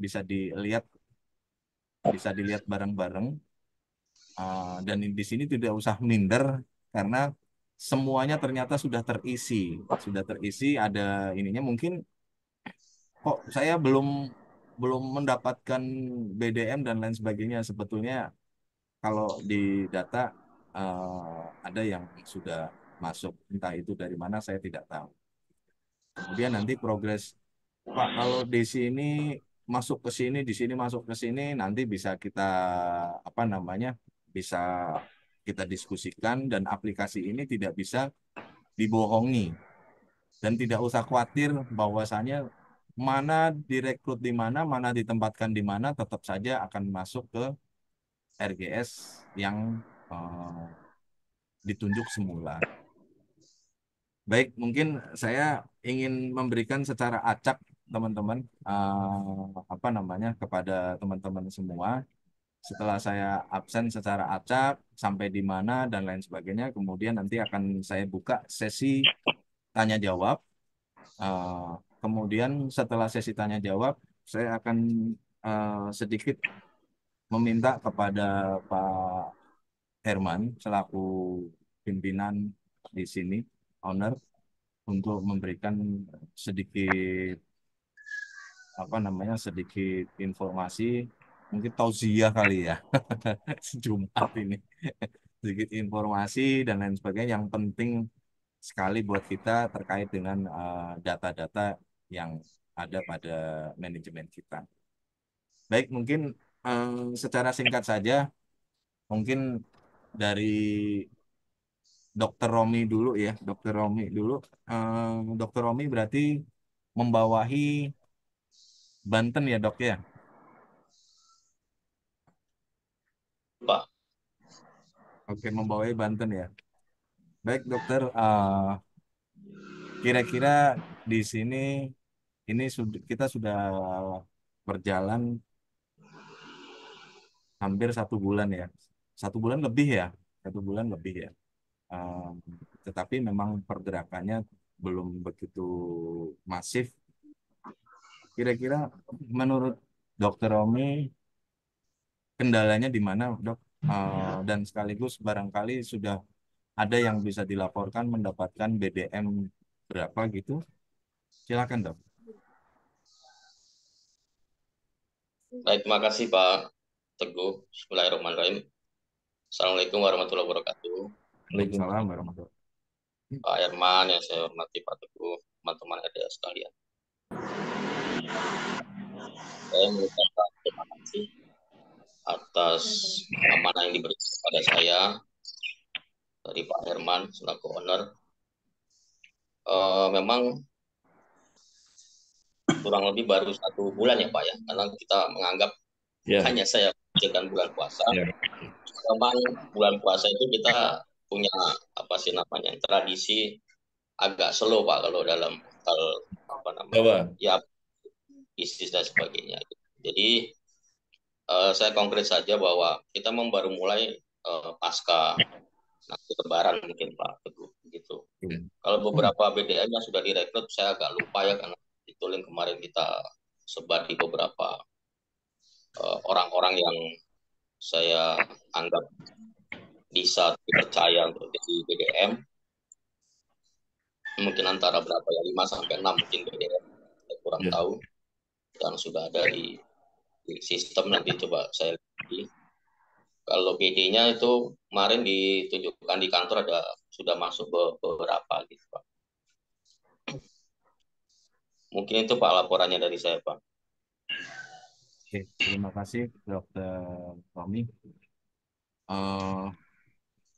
bisa dilihat bareng-bareng. Dan di sini tidak usah minder karena semuanya ternyata sudah terisi ada ininya. Mungkin kok saya belum belum mendapatkan BDM dan lain sebagainya. Sebetulnya kalau di data ada yang sudah masuk, entah itu dari mana saya tidak tahu. Kemudian nanti progres, Pak, kalau di sini masuk ke sini, di sini masuk ke sini, nanti bisa kita apa namanya, bisa kita diskusikan dan aplikasi ini tidak bisa dibohongi dan tidak usah khawatir bahwasanya mana direkrut di mana, mana ditempatkan di mana, tetap saja akan masuk ke RGS yang eh, ditunjuk semula. Baik, mungkin saya ingin memberikan secara acak teman-teman apa namanya kepada teman-teman semua. Setelah saya absen secara acak sampai di mana dan lain sebagainya, kemudian nanti akan saya buka sesi tanya jawab. Eh, Kemudian setelah sesi tanya jawab, saya akan sedikit meminta kepada Pak Herman selaku pimpinan di sini, owner, untuk memberikan sedikit apa namanya sedikit informasi, mungkin tausiah kali ya Jumat ini sedikit informasi dan lain sebagainya yang penting sekali buat kita terkait dengan data-data yang ada pada manajemen kita. Baik, mungkin eh, secara singkat saja, mungkin dari Dokter Romi dulu ya, Dokter Romi dulu. Dokter Romi berarti membawahi Banten ya dok ya. Pak. Oke, membawahi Banten ya. Baik dokter, kira-kira di sini ini kita sudah berjalan hampir 1 bulan ya, 1 bulan lebih ya, 1 bulan lebih ya. Eh, tetapi memang pergerakannya belum begitu masif. Kira-kira menurut Dokter Romi kendalanya di mana dok? Dan sekaligus barangkali sudah ada yang bisa dilaporkan mendapatkan BDM berapa gitu? Silakan dok. Baik, terima kasih Pak Teguh. Bismillahirrahmanirrahim. Assalamualaikum warahmatullahi wabarakatuh. Waalaikumsalam warahmatullahi wabarakatuh. Pak Herman yang saya hormati, Pak Teguh, teman-teman RDA sekalian. Saya mengucapkan terima kasih atas amanah yang diberikan kepada saya dari Pak Herman selaku owner. Memang kurang lebih baru 1 bulan ya Pak ya, karena kita menganggap Ya, hanya saya mengerjakan bulan puasa. ya. Memang bulan puasa itu kita punya apa sih namanya tradisi agak slow Pak kalau dalam hal apa namanya Coba. ya bisnis dan sebagainya. Jadi saya konkret saja bahwa kita memang baru mulai pasca nanti Lebaran mungkin Pak Teguh gitu. Ya. Kalau beberapa BDM yang sudah direkrut saya agak lupa ya karena itu link kemarin kita sebar di beberapa orang-orang yang saya anggap bisa dipercaya untuk jadi BDM. Mungkin antara berapa ya 5 sampai 6 mungkin BDM saya kurang Ya. tahu yang sudah ada di sistem nanti coba saya lihat. Kalau BD-nya itu kemarin ditunjukkan di kantor ada sudah masuk beberapa gitu Pak. Mungkin itu Pak laporannya dari saya Pak. Oke, terima kasih Dokter Romi. Eh,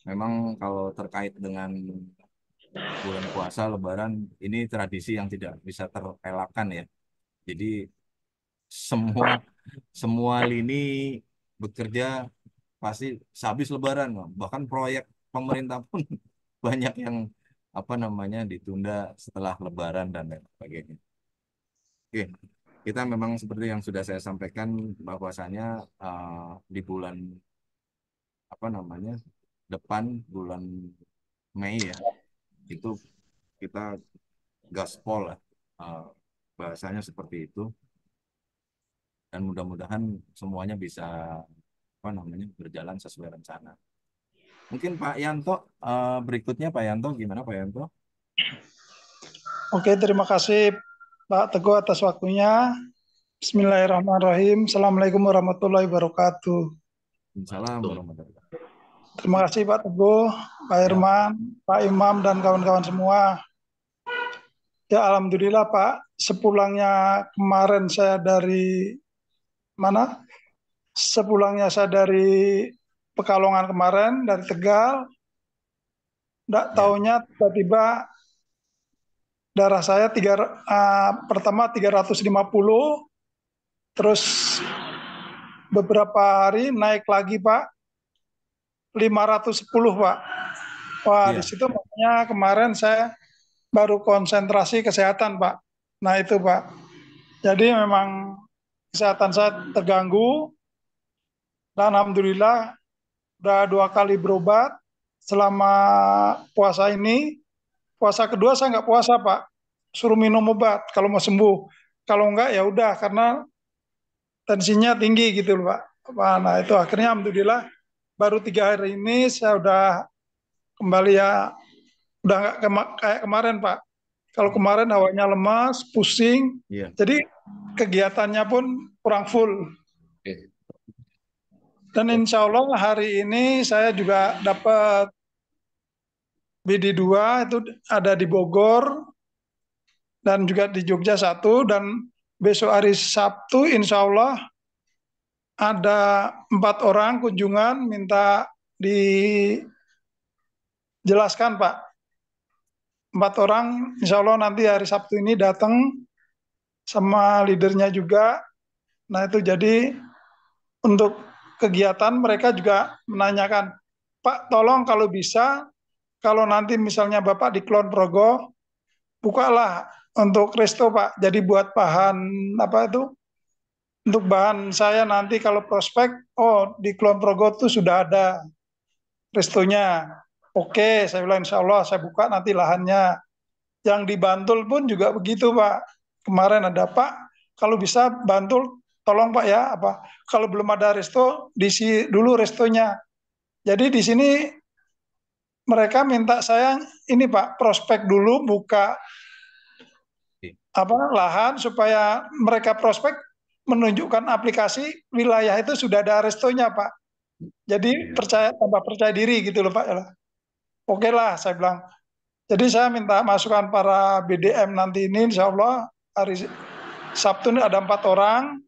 Memang kalau terkait dengan bulan puasa, Lebaran, ini tradisi yang tidak bisa terelakkan ya. Jadi semua semua lini bekerja pasti sehabis Lebaran, bahkan proyek pemerintah pun banyak yang apa namanya ditunda setelah Lebaran dan lain sebagainya. Oke, kita memang seperti yang sudah saya sampaikan bahwasanya di bulan apa namanya depan bulan Mei ya itu kita gaspol lah, eh, bahasanya seperti itu. dan mudah-mudahan semuanya bisa apa namanya berjalan sesuai rencana. Mungkin Pak Yanto, berikutnya Pak Yanto, gimana Pak Yanto? Oke, terima kasih Pak Teguh atas waktunya. Bismillahirrahmanirrahim. Assalamualaikum warahmatullahi wabarakatuh. Assalamualaikum warahmatullahi wabarakatuh. Terima kasih Pak Teguh, Pak Ya, Herman, Pak Imam, dan kawan-kawan semua. Ya, Alhamdulillah Pak, sepulangnya kemarin saya dari mana? Sepulangnya saya dari Pekalongan kemarin, dari Tegal, tidak ya, taunya tiba-tiba darah saya pertama 350, terus beberapa hari naik lagi Pak, 510 Pak. Wah, di iya, situ makanya kemarin saya baru konsentrasi kesehatan Pak. Nah itu Pak. Jadi memang kesehatan saya terganggu dan Alhamdulillah udah 2 kali berobat selama puasa ini. Puasa kedua saya nggak puasa Pak. Suruh minum obat kalau mau sembuh. Kalau enggak ya udah karena tensinya tinggi gitu loh Pak. Nah itu akhirnya Alhamdulillah baru 3 hari ini saya udah kembali ya, udah nggak kayak kemarin Pak. Kalau kemarin hawanya lemas, pusing, iya. jadi kegiatannya pun kurang full. Oke. Dan insya Allah hari ini saya juga dapat BD2 itu ada di Bogor dan juga di Jogja satu, dan besok hari Sabtu insya Allah ada 4 orang kunjungan minta dijelaskan Pak. 4 orang insya Allah nanti hari Sabtu ini datang sama leadernya juga. Nah itu jadi untuk kegiatan mereka juga menanyakan, Pak tolong kalau bisa, kalau nanti misalnya Bapak di Kulon Progo, bukalah untuk resto Pak. Jadi buat bahan apa itu, untuk bahan saya nanti kalau prospek, oh di Kulon Progo tuh sudah ada restonya. Oke, saya bilang insya Allah saya buka nanti lahannya. Yang di Bantul pun juga begitu Pak. Kemarin ada Pak, kalau bisa Bantul tolong Pak ya, apa kalau belum ada resto diisi dulu restonya. Jadi di sini mereka minta saya ini Pak, prospek dulu buka Oke. apa lahan supaya mereka prospek menunjukkan aplikasi wilayah itu sudah ada restonya Pak. Jadi Iya. tambah percaya diri gitu loh Pak. Oke lah saya bilang. Jadi saya minta masukan para BDM nanti ini insya Allah hari Sabtu ini ada 4 orang.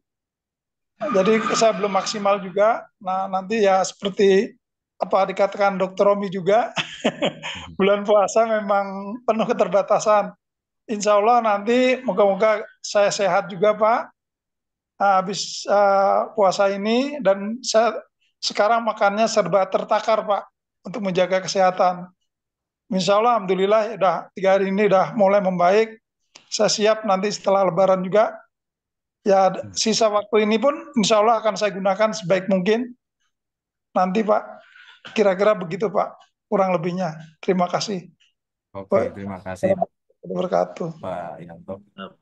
Jadi saya belum maksimal juga. Nah nanti ya seperti apa dikatakan Dokter Romi juga, Mhm. bulan puasa memang penuh keterbatasan. Insya Allah nanti moga-moga saya sehat juga Pak habis puasa ini, dan saya sekarang makannya serba tertakar Pak untuk menjaga kesehatan. Insya Allah Alhamdulillah udah 3 hari ini udah mulai membaik. Saya siap nanti setelah Lebaran juga. Ya sisa waktu ini pun insya Allah akan saya gunakan sebaik mungkin. Nanti Pak, kira-kira begitu Pak, kurang lebihnya. Terima kasih. Oke, Pak, terima kasih warahmatullahi wabarakatuh. Pak Yanto.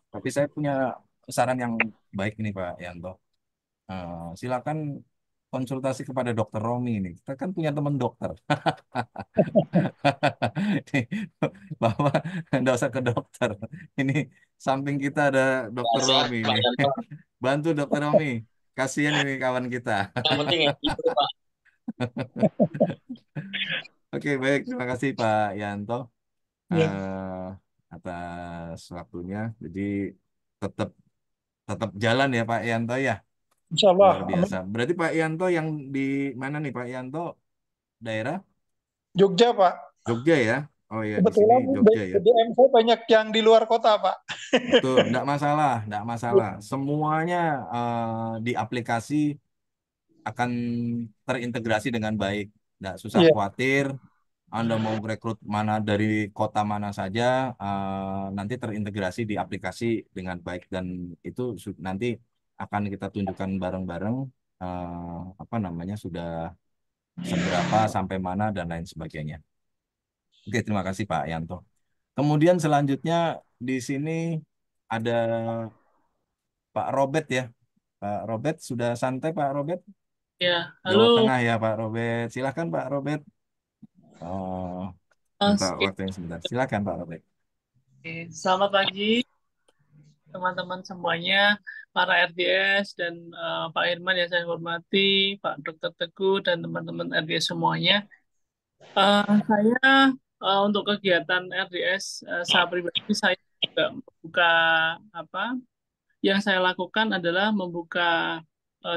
Tapi saya punya saran yang baik nih Pak Yanto. Silakan konsultasi kepada Dokter Romi ini. Kita kan punya teman dokter. Bahwa nggak usah ke dokter. Ini samping kita ada Ya, Dokter sehat Romi Pak ini. Yanto. Bantu Dokter Romi. Kasihan ini kawan kita. Yang penting ya itu Pak. Oke, baik. Terima kasih Pak Yanto Ya, atas waktunya. Jadi tetap tetap jalan ya Pak Yanto ya. insya Luar Allah. biasa. Amin. Berarti Pak Yanto yang di mana nih Pak Yanto? Daerah Jogja Pak. Jogja ya? Oh ya, di sini Kebetulan Jogja ya. BDM saya banyak yang di luar kota Pak. Betul, enggak masalah, enggak masalah. Semuanya di aplikasi akan terintegrasi dengan baik. Enggak susah Iya, khawatir. Anda mau rekrut mana dari kota mana saja, nanti terintegrasi di aplikasi dengan baik dan itu nanti akan kita tunjukkan bareng-bareng apa namanya sudah seberapa sampai mana dan lain sebagainya. Oke, terima kasih Pak Yanto. Kemudian selanjutnya di sini ada Pak Robert ya. Pak Robert sudah santai Pak Robert? Ya, Jawa halo. Tengah ya Pak Robert. Silakan Pak Robert. Oh, minta Oke, waktunya sebentar. Silakan Pak Robert. selamat pagi teman-teman semuanya, para RDS dan Pak Irman yang saya hormati, Pak Dr. Teguh dan teman-teman RDS semuanya. Saya untuk kegiatan RDS saya pribadi saya juga membuka apa? Yang saya lakukan adalah membuka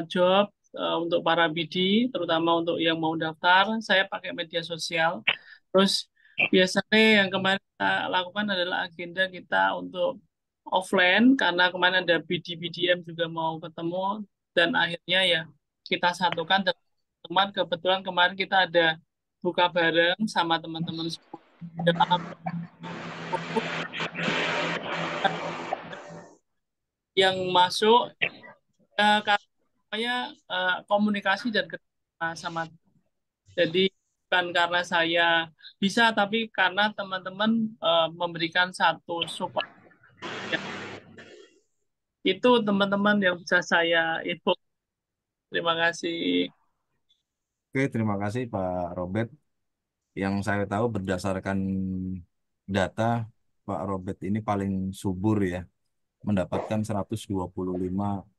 job untuk para BD, terutama untuk yang mau daftar. Saya pakai media sosial. Terus biasanya yang kemarin kita lakukan adalah agenda kita untuk offline, karena kemarin ada BD-BDM juga mau ketemu, dan akhirnya ya kita satukan dan teman. Kebetulan kemarin kita ada buka bareng sama teman-teman semua. Dan yang masuk karena komunikasi dan kerjasama sama. Jadi bukan karena saya bisa, tapi karena teman-teman memberikan satu support. Ya, itu teman-teman yang bisa saya info. Terima kasih. Oke, terima kasih Pak Robert. Yang saya tahu berdasarkan data, Pak Robert ini paling subur ya, mendapatkan 125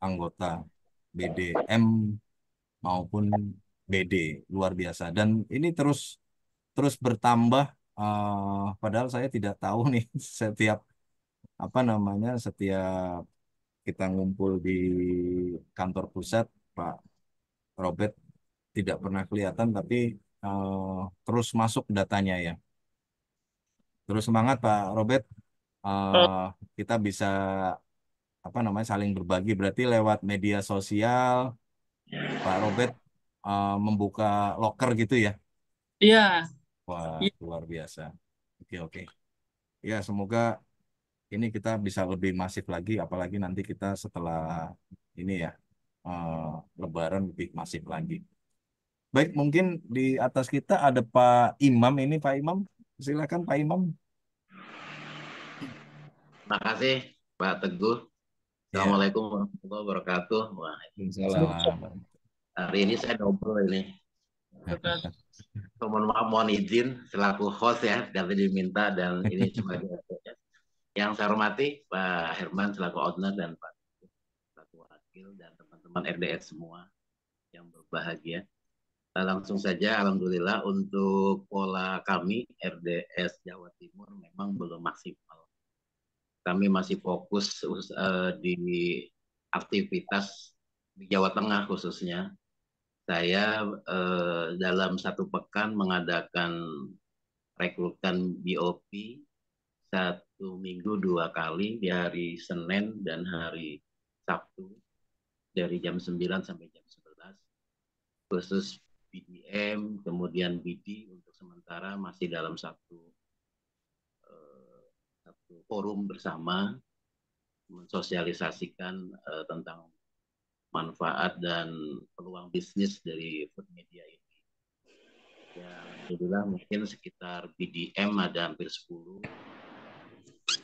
anggota BDM maupun BD, luar biasa. Dan ini terus terus bertambah, padahal saya tidak tahu nih setiap apa namanya setiap kita ngumpul di kantor pusat, Pak Robert tidak pernah kelihatan, tapi terus masuk datanya ya. Terus semangat Pak Robert. Eh, Eh, kita bisa apa namanya saling berbagi. Berarti lewat media sosial, Pak Robert membuka loker gitu ya. Iya, Wah, iya. luar biasa. Oke, oke. Ya, semoga ini kita bisa lebih masif lagi, apalagi nanti kita setelah ini ya, eh, Lebaran lebih masif lagi. Baik, mungkin di atas kita ada Pak Imam ini, Pak Imam. Silakan Pak Imam. Terima kasih Pak Teguh. Ya, Assalamualaikum warahmatullahi wabarakatuh. Wah, Waalaikumsalam. hari ini saya double ini. Mohon maaf, mohon izin selaku host ya, nanti diminta dan ini sebagai yang saya hormati Pak Herman selaku owner dan Pak selaku wakil dan teman-teman RDS semua yang berbahagia. Langsung saja, Alhamdulillah untuk pola kami RDS Jawa Timur memang belum maksimal. Kami masih fokus di aktivitas di Jawa Tengah khususnya. Saya dalam satu pekan mengadakan rekrutan BOP satu minggu 2 kali di hari Senin dan hari Sabtu dari jam 9 sampai jam 11 khusus BDM, kemudian BD untuk sementara masih dalam satu forum bersama mensosialisasikan tentang manfaat dan peluang bisnis dari food media ini. Ya, alhamdulillah mungkin sekitar BDM ada hampir 10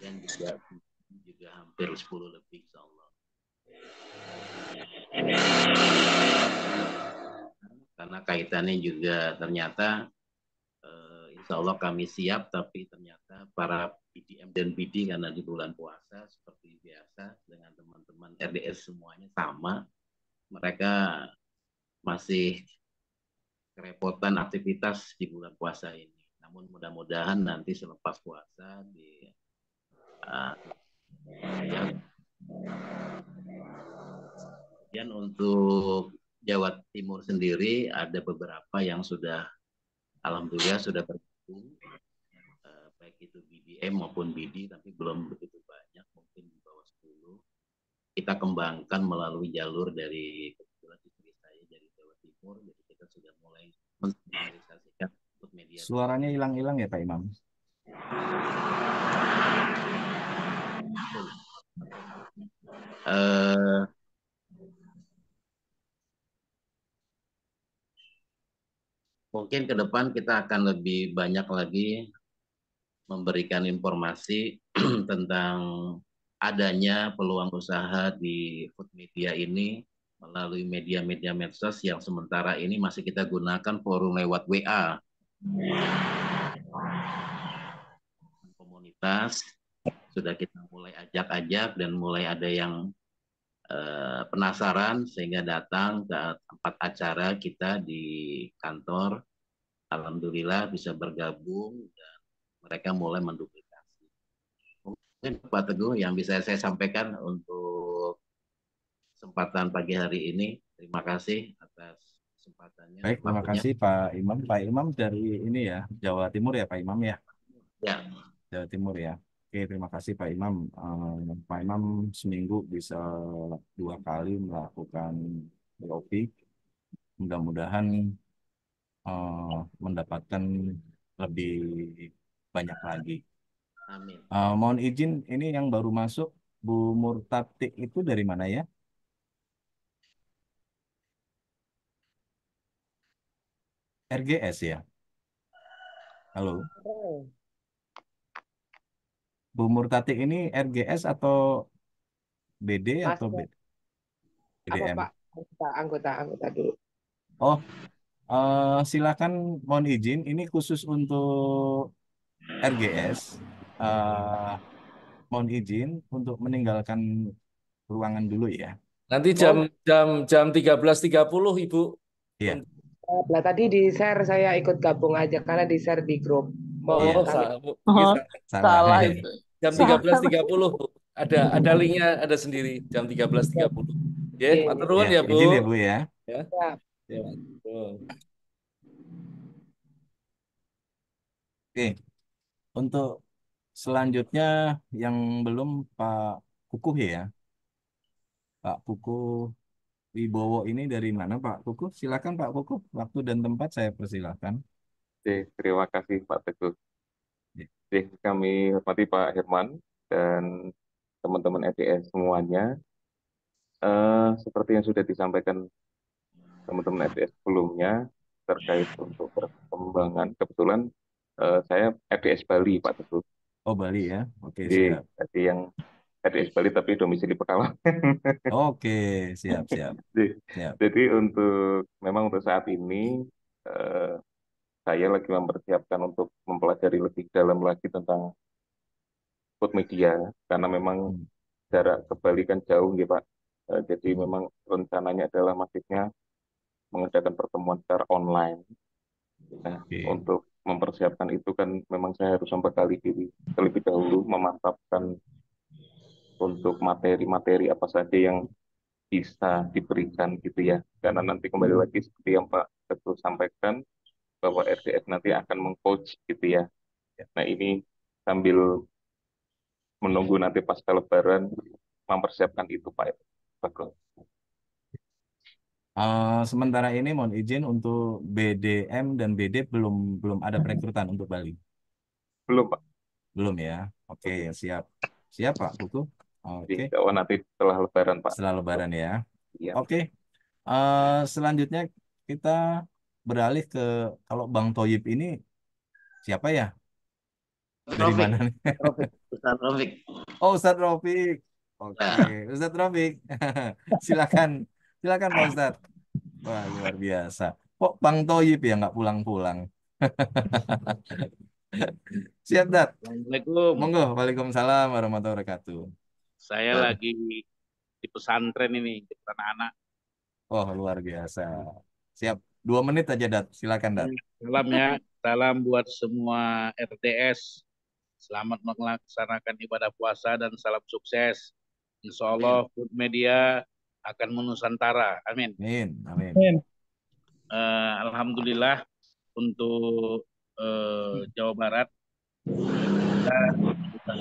dan juga hampir 10 lebih insya Allah. Karena kaitannya juga ternyata insya Allah kami siap, tapi ternyata para BDM dan BD karena di bulan puasa seperti biasa dengan teman-teman RDS semuanya sama, mereka masih kerepotan aktivitas di bulan puasa ini. Namun mudah-mudahan nanti selepas puasa ya. Kemudian untuk Jawa Timur sendiri ada beberapa yang sudah alhamdulillah sudah bergabung, baik itu BDM maupun BD, tapi belum begitu banyak, mungkin di bawah 10. Kita kembangkan melalui jalur dari kebetulan istri saya dari Jawa Timur, jadi kita sudah mulai mensosialisasikan untuk media. Suaranya hilang-hilang ya Pak Imam. Mungkin ke depan kita akan lebih banyak lagi memberikan informasi tentang adanya peluang usaha di food media ini melalui media-media medsos yang sementara ini masih kita gunakan forum lewat WA. Komunitas sudah kita mulai ajak-ajak dan mulai ada yang penasaran sehingga datang ke tempat acara kita di kantor. Alhamdulillah bisa bergabung dan mereka mulai menduplikasi. Mungkin Pak Teguh yang bisa saya sampaikan untuk kesempatan pagi hari ini. Terima kasih atas kesempatannya Baik, dan terima waktunya. kasih Pak Imam. Pak Imam dari ini ya, Jawa Timur ya Pak Imam ya? Ya, Jawa Timur ya. Oke, terima kasih Pak Imam. Pak Imam seminggu bisa 2 kali melakukan POP. Mudah-mudahan mendapatkan lebih banyak lagi. amin. Mohon izin, ini yang baru masuk, Bu Murtati itu dari mana ya? RGS ya? Halo, Bu Murtati ini RGS atau BD Mas, atau apa BDM? Pak? Anggota dulu. Oh, silakan mohon izin, ini khusus untuk RGS. Eh, Mohon izin untuk meninggalkan ruangan dulu ya. Nanti jam Oh, jam jam 13.30 Ibu. Iya, lah tadi di share saya ikut gabung aja karena di share di grup. Mau Oh, iya, kami mungkin Oh, salah. salah itu. jam Salah. 13.30 Bu. Ada linknya ada sendiri jam 13.30. Ya, matur nuwun Ya, ya Bu. izin ya Bu ya. Ya, ya, ya, matur. Oke, untuk selanjutnya yang belum Pak Kukuh ya. Pak Kukuh Wibowo ini dari mana Pak Kukuh? Silakan Pak Kukuh, waktu dan tempat saya persilakan. Oke, terima kasih Pak Teguh. Ya. Oke, kami hormati Pak Herman dan teman-teman EDS semuanya. Seperti yang sudah disampaikan teman-teman EDS sebelumnya terkait untuk perkembangan, kebetulan saya EDS Bali Pak Teguh. Oh Bali ya, oke Jadi, siap. jadi yang EDS Bali tapi domisili Pekalongan. Oke, siap siap Jadi, siap. jadi memang untuk saat ini eh, saya lagi mempersiapkan untuk mempelajari lebih dalam lagi tentang food media karena memang Hmm, jarak ke Bali kan jauh gitu Pak. Jadi hmm. memang rencananya adalah masifnya mengadakan pertemuan secara online. Nah, Oke. untuk mempersiapkan itu kan memang saya harus membekali diri terlebih dahulu memantapkan untuk materi-materi apa saja yang bisa diberikan gitu ya. Karena nanti kembali lagi seperti yang Pak Teguh sampaikan bahwa RDS nanti akan mengcoach gitu ya. Nah, ini sambil menunggu nanti pasca Lebaran mempersiapkan itu Pak. Betul. Sementara ini mohon izin untuk BDM dan BD belum belum ada perekrutan untuk Bali. Belum Pak. Belum ya. Oke, siap. Siap Pak Kuku. Di Oke, Jawa nanti setelah Lebaran Pak. setelah Lebaran ya. Iya. Oke, selanjutnya kita beralih ke kalau Bang Toyib ini siapa ya? Dari Traffic, mana nih? Traffic, Ustaz Traffic. Oh, Ustadz Rofik. Oke, Nah, Ustadz Rofik. Silakan, silakan Pak Ustadz. Wah, luar biasa. Kok Bang Toyib ya nggak pulang-pulang? Siap, Dat. Assalamualaikum. Monggo, Waalaikumsalam warahmatullahi wabarakatuh. Saya lagi di pesantren ini, di anak-anak. Oh, luar biasa. Siap. 2 menit aja, Dat. Silakan, Dat. Salam ya, salam buat semua RDS. Selamat melaksanakan ibadah puasa dan salam sukses. Insya amin. Allah Food Media akan menusantara. Amin. Amin. Amin. Amin. Alhamdulillah untuk Jawa Barat kita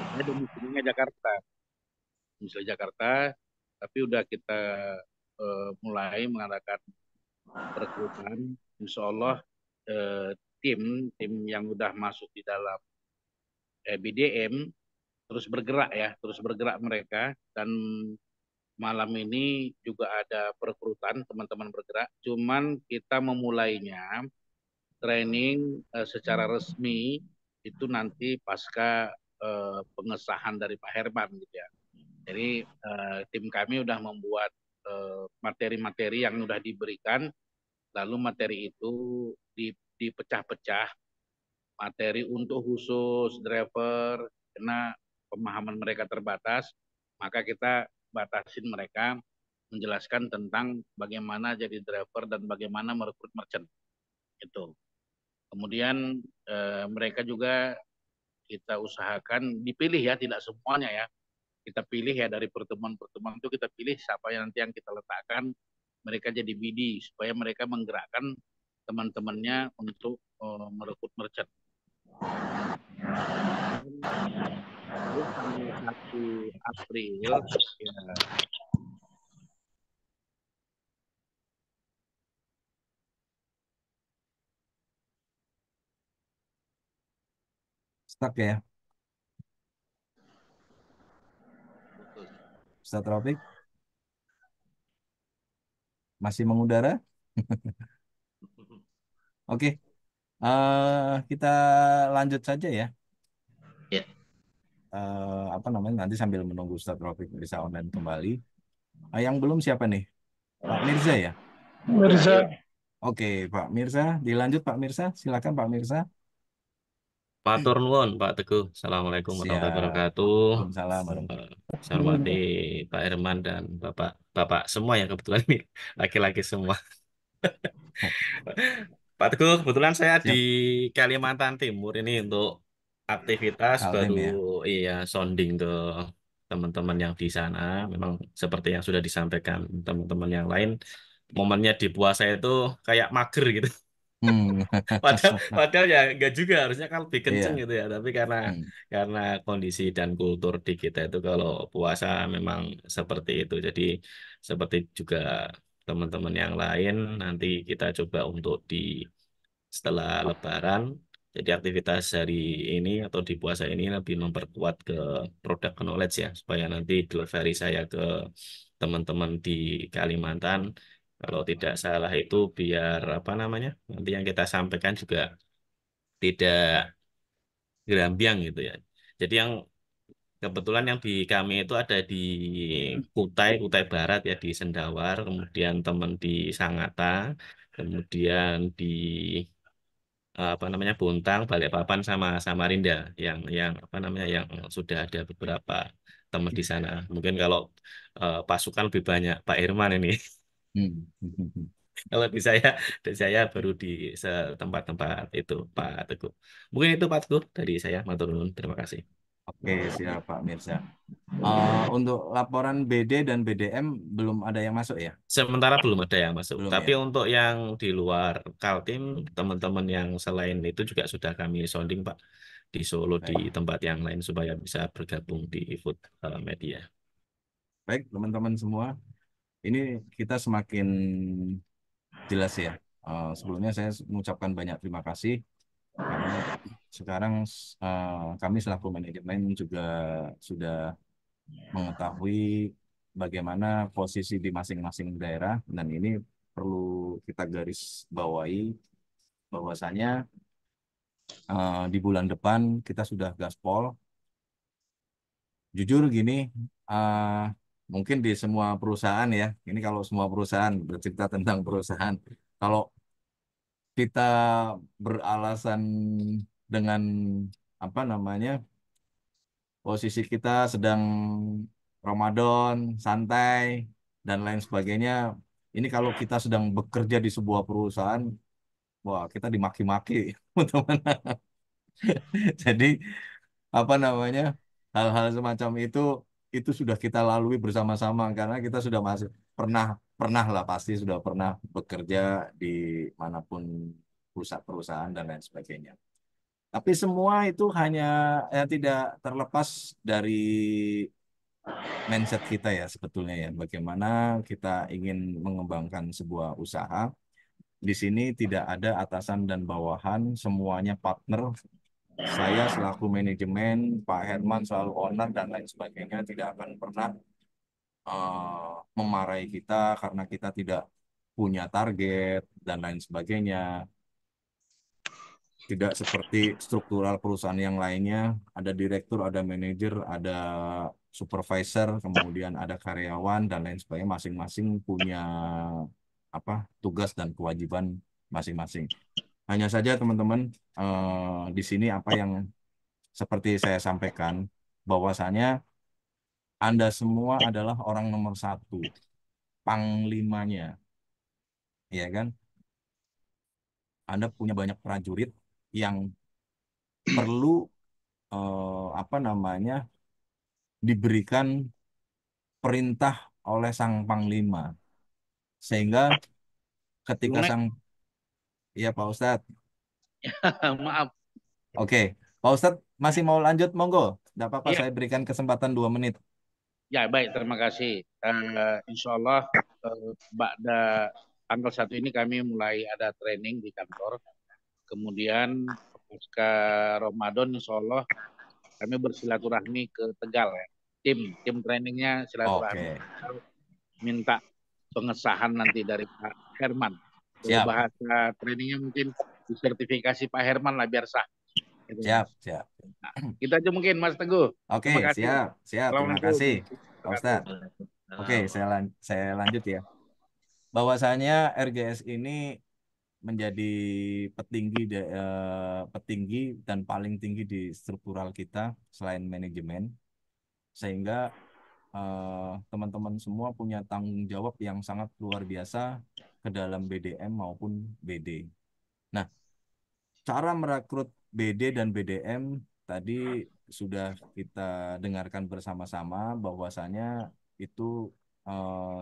saya domisilinya Jakarta. Misalnya Jakarta, tapi udah kita mulai mengadakan perekrutan. Insya Allah tim yang udah masuk di dalam BDM terus bergerak mereka dan malam ini juga ada perekrutan teman-teman bergerak. Cuman kita memulainya training secara resmi itu nanti pasca pengesahan dari Pak Herman gitu ya. Jadi tim kami udah membuat materi-materi yang udah diberikan, lalu materi itu dipecah-pecah, materi untuk khusus driver, karena pemahaman mereka terbatas, maka kita batasin mereka menjelaskan tentang bagaimana jadi driver dan bagaimana merekrut merchant. Itu. Kemudian mereka juga kita usahakan dipilih ya, tidak semuanya ya. Kita pilih ya dari pertemuan-pertemuan itu kita pilih siapa yang nanti yang kita letakkan mereka jadi BD supaya mereka menggerakkan teman-temannya untuk merekrut merchant. Terus tanggal 1 April ya, Stuck ya, Ustaz Taufik masih mengudara? Oke, kita lanjut saja ya. Ya. Apa namanya, nanti sambil menunggu Ustaz Taufik bisa online kembali. Yang belum siapa nih? Pak Mirza ya? Mirza. Oke, Pak Mirza, dilanjut Pak Mirza. Silakan Pak Mirza. Matur nuwun Pak Teguh. Assalamualaikum warahmatullahi Siap. wabarakatuh. Waalaikumsalam warahmatullahi Saya hormati Pak Herman dan Bapak semua yang kebetulan ini laki-laki semua. Pak Teguh, kebetulan saya di Siap. Kalimantan Timur ini untuk aktivitas Kaltim baru ya. iya sounding ke teman-teman yang di sana. Memang seperti yang sudah disampaikan teman-teman yang lain, momennya di puasa itu kayak mager gitu. Padahal ya enggak juga, harusnya kan lebih kenceng Iya. gitu ya, tapi karena kondisi dan kultur di kita itu kalau puasa memang seperti itu. Jadi seperti juga teman-teman yang lain, nanti kita coba untuk setelah Lebaran, jadi aktivitas hari ini atau di puasa ini lebih memperkuat ke produk knowledge ya, supaya nanti delivery saya ke teman-teman di Kalimantan, kalau tidak salah itu biar apa namanya, nanti yang kita sampaikan juga tidak gerambiang gitu ya. Jadi yang kebetulan yang di kami itu ada di Kutai Barat ya, di Sendawar, kemudian teman di Sangatta, kemudian di apa namanya Bontang, Balikpapan sama Samarinda yang apa namanya yang sudah ada beberapa teman di sana. Mungkin kalau pasukan lebih banyak Pak Irman ini. Kalau di saya baru di tempat-tempat itu Pak Teguh. Mungkin itu Pak Teguh dari saya. Matur nuwun. Terima kasih. Oke, siap Pak Mirza. Untuk laporan BD dan BDM belum ada yang masuk ya? Sementara belum ada yang masuk. Belum Tapi ya? untuk yang di luar Kaltim, teman-teman yang selain itu juga sudah kami sounding Pak di Solo, di Baik. tempat yang lain supaya bisa bergabung di Food Media. Baik, teman-teman semua. Ini kita semakin jelas ya. Sebelumnya saya mengucapkan banyak terima kasih karena sekarang kami selaku manajemen juga sudah mengetahui bagaimana posisi di masing-masing daerah, dan ini perlu kita garis bawahi bahwasanya di bulan depan kita sudah gaspol. Jujur gini, mungkin di semua perusahaan ya, ini kalau semua perusahaan bercerita tentang perusahaan, kalau kita beralasan dengan apa namanya, posisi kita sedang Ramadan, santai, dan lain sebagainya. Ini kalau kita sedang bekerja di sebuah perusahaan, wah kita dimaki-maki, teman-teman. Jadi apa namanya, hal-hal semacam itu sudah kita lalui bersama-sama karena kita sudah masih pernah pernah lah, pasti sudah pernah bekerja di manapun perusahaan dan lain sebagainya. Tapi semua itu hanya tidak terlepas dari mindset kita ya sebetulnya ya. Bagaimana kita ingin mengembangkan sebuah usaha. Di sini tidak ada atasan dan bawahan, semuanya partner. Saya selaku manajemen, Pak Herman selalu owner dan lain sebagainya tidak akan pernah memarahi kita karena kita tidak punya target dan lain sebagainya. Tidak seperti struktural perusahaan yang lainnya, ada direktur, ada manajer, ada supervisor, kemudian ada karyawan dan lain sebagainya, masing-masing punya apa tugas dan kewajiban masing-masing. Hanya saja teman-teman, di sini apa yang seperti saya sampaikan, bahwasanya Anda semua adalah orang nomor satu, panglimanya, ya kan? Anda punya banyak prajurit yang perlu apa namanya diberikan perintah oleh sang panglima, sehingga ketika Lumek, sang ya Pak Ustadz, maaf. oke Pak Ustadz masih mau lanjut, monggo, tidak apa-apa, Iya, saya berikan kesempatan 2 menit. ya baik, terima kasih. Insya Allah Ba'da tanggal 1 ini kami mulai ada training di kantor. Kemudian pasca Ramadan Insya Allah kami bersilaturahmi ke Tegal ya. Tim trainingnya silaturahmi Oke, minta pengesahan nanti dari Pak Herman. Kalau siap, bahasa trainingnya mungkin disertifikasi Pak Herman lah biar sah. Gitu, siap, Mas. siap. Nah, kita aja mungkin Mas Teguh. Oke, Terima kasih. siap, siap, terima Assalamualaikum kasih warahmatullahi Pak wabarakatuh. Ustadz. Oke, saya lanjut ya. Bahwasanya RGS ini menjadi petinggi dan paling tinggi di struktural kita selain manajemen, sehingga teman-teman semua punya tanggung jawab yang sangat luar biasa ke dalam BDM maupun BD. Nah, cara merekrut BD dan BDM tadi sudah kita dengarkan bersama-sama, bahwasanya itu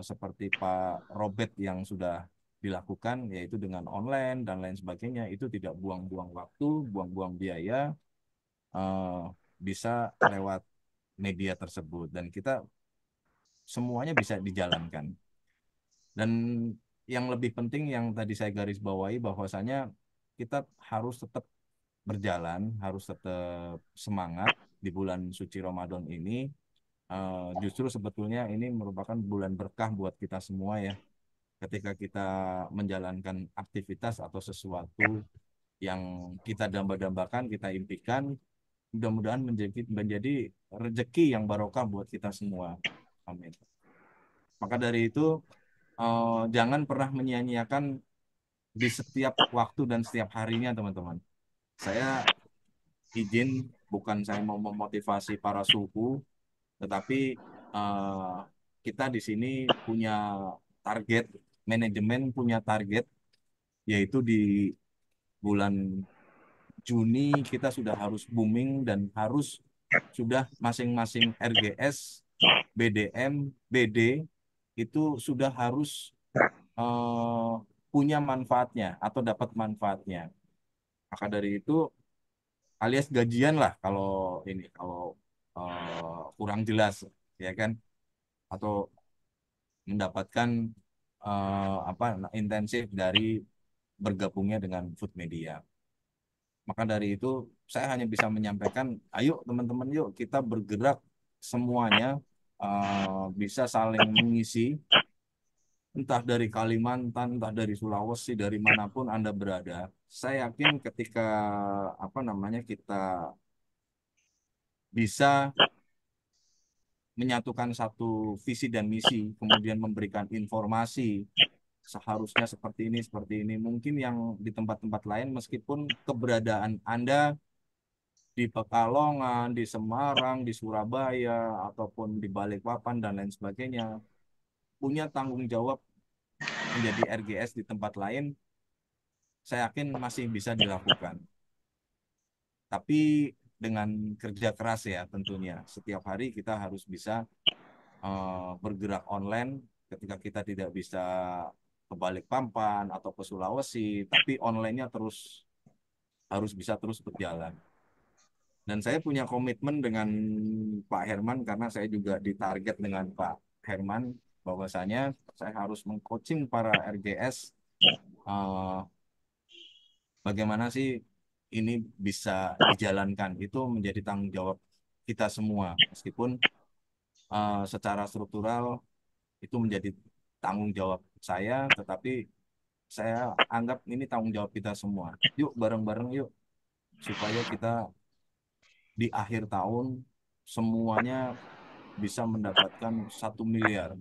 seperti Pak Robert yang sudah dilakukan, yaitu dengan online dan lain sebagainya, itu tidak buang-buang waktu, buang-buang biaya, eh, bisa lewat media tersebut dan kita semuanya bisa dijalankan. Dan yang lebih penting yang tadi saya garis bawahi, bahwasanya kita harus tetap berjalan, harus tetap semangat di bulan suci Ramadan ini. Justru sebetulnya ini merupakan bulan berkah buat kita semua ya. Ketika kita menjalankan aktivitas atau sesuatu yang kita damba-dambakan, kita impikan, mudah-mudahan menjadi rezeki yang barokah buat kita semua. Amin. Maka dari itu, jangan pernah menyia-nyiakan di setiap waktu dan setiap harinya, teman-teman. Saya izin, bukan saya mau memotivasi para suku, tetapi eh, kita di sini punya target, manajemen punya target, yaitu di bulan Juni kita sudah harus booming dan harus sudah masing-masing RGS, BDM, BD itu sudah harus eh, punya manfaatnya atau dapat manfaatnya. Maka dari itu, alias gajian lah kalau ini, kalau kurang jelas, ya kan, atau mendapatkan apa intensif dari bergabungnya dengan Food Media. Maka dari itu saya hanya bisa menyampaikan, ayo teman-teman, yuk kita bergerak semuanya, bisa saling mengisi, entah dari Kalimantan, entah dari Sulawesi, dari manapun Anda berada. Saya yakin ketika apa namanya kita bisa menyatukan satu visi dan misi, kemudian memberikan informasi seharusnya seperti ini. Mungkin yang di tempat-tempat lain, meskipun keberadaan Anda di Pekalongan, di Semarang, di Surabaya, ataupun di Balikpapan dan lain sebagainya, punya tanggung jawab menjadi RGS di tempat lain, saya yakin masih bisa dilakukan. Tapi dengan kerja keras ya tentunya. Setiap hari kita harus bisa bergerak online ketika kita tidak bisa ke Balikpapan atau ke Sulawesi, tapi online-nya harus bisa terus berjalan. Dan saya punya komitmen dengan Pak Herman karena saya juga ditarget dengan Pak Herman, bahwasanya saya harus mengcoaching para RGS bagaimana sih ini bisa dijalankan. Itu menjadi tanggung jawab kita semua, meskipun secara struktural itu menjadi tanggung jawab saya, tetapi saya anggap ini tanggung jawab kita semua. Yuk bareng-bareng, yuk supaya kita di akhir tahun semuanya bisa mendapatkan 1 miliar.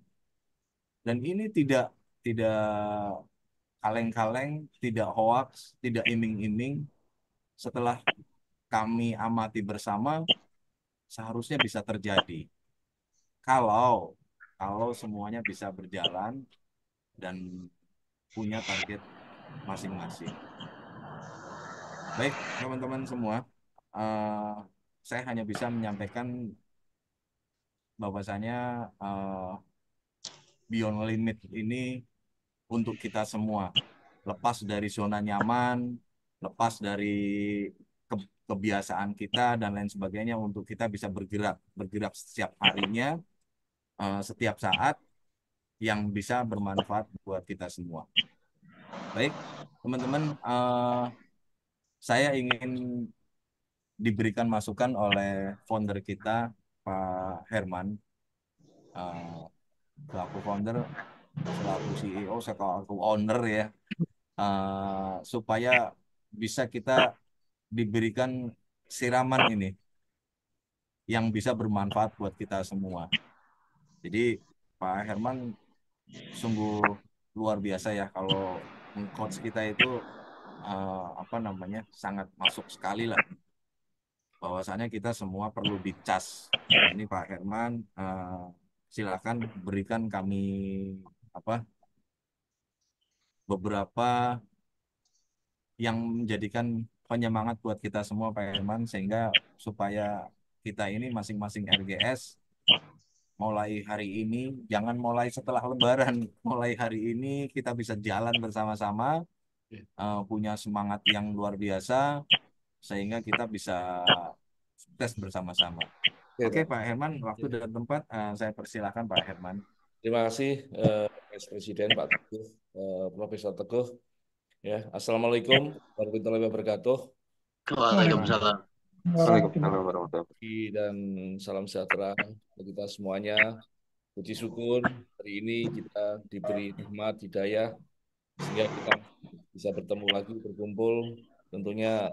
Dan ini tidak kaleng-kaleng, tidak hoax, tidak iming-iming. Setelah kami amati bersama, seharusnya bisa terjadi. Kalau kalau semuanya bisa berjalan dan punya target masing-masing. Baik, teman-teman semua, eh, saya hanya bisa menyampaikan bahwasanya Beyond Limit ini untuk kita semua. Lepas dari zona nyaman, lepas dari kebiasaan kita dan lain sebagainya untuk kita bisa bergerak setiap harinya, setiap saat yang bisa bermanfaat buat kita semua. Baik, teman-teman, saya ingin diberikan masukan oleh founder kita, Pak Herman, eh, selaku founder, selaku CEO, selaku owner ya, supaya bisa kita diberikan siraman ini yang bisa bermanfaat buat kita semua. Jadi Pak Herman sungguh luar biasa ya kalau coach kita itu apa namanya sangat masuk sekali lah. Bahwasanya kita semua perlu dicas. Nah, ini Pak Herman, silakan berikan kami apa beberapa yang menjadikan penyemangat buat kita semua Pak Herman sehingga supaya kita ini masing-masing RGS mulai hari ini, jangan mulai setelah Lebaran, mulai hari ini kita bisa jalan bersama-sama, punya semangat yang luar biasa sehingga kita bisa sukses bersama-sama. Oke, Pak Herman, waktu dan tempat saya persilahkan Pak Herman. Terima kasih Vice Presiden Pak Teguh, Profesor Teguh. Ya, Assalamualaikum warahmatullahi wabarakatuh. Waalaikumsalam. Waalaikumsalam warahmatullahi wabarakatuh. Dan salam sejahtera untuk kita semuanya. Puji syukur hari ini kita diberi nikmat hidayah sehingga kita bisa bertemu lagi, berkumpul tentunya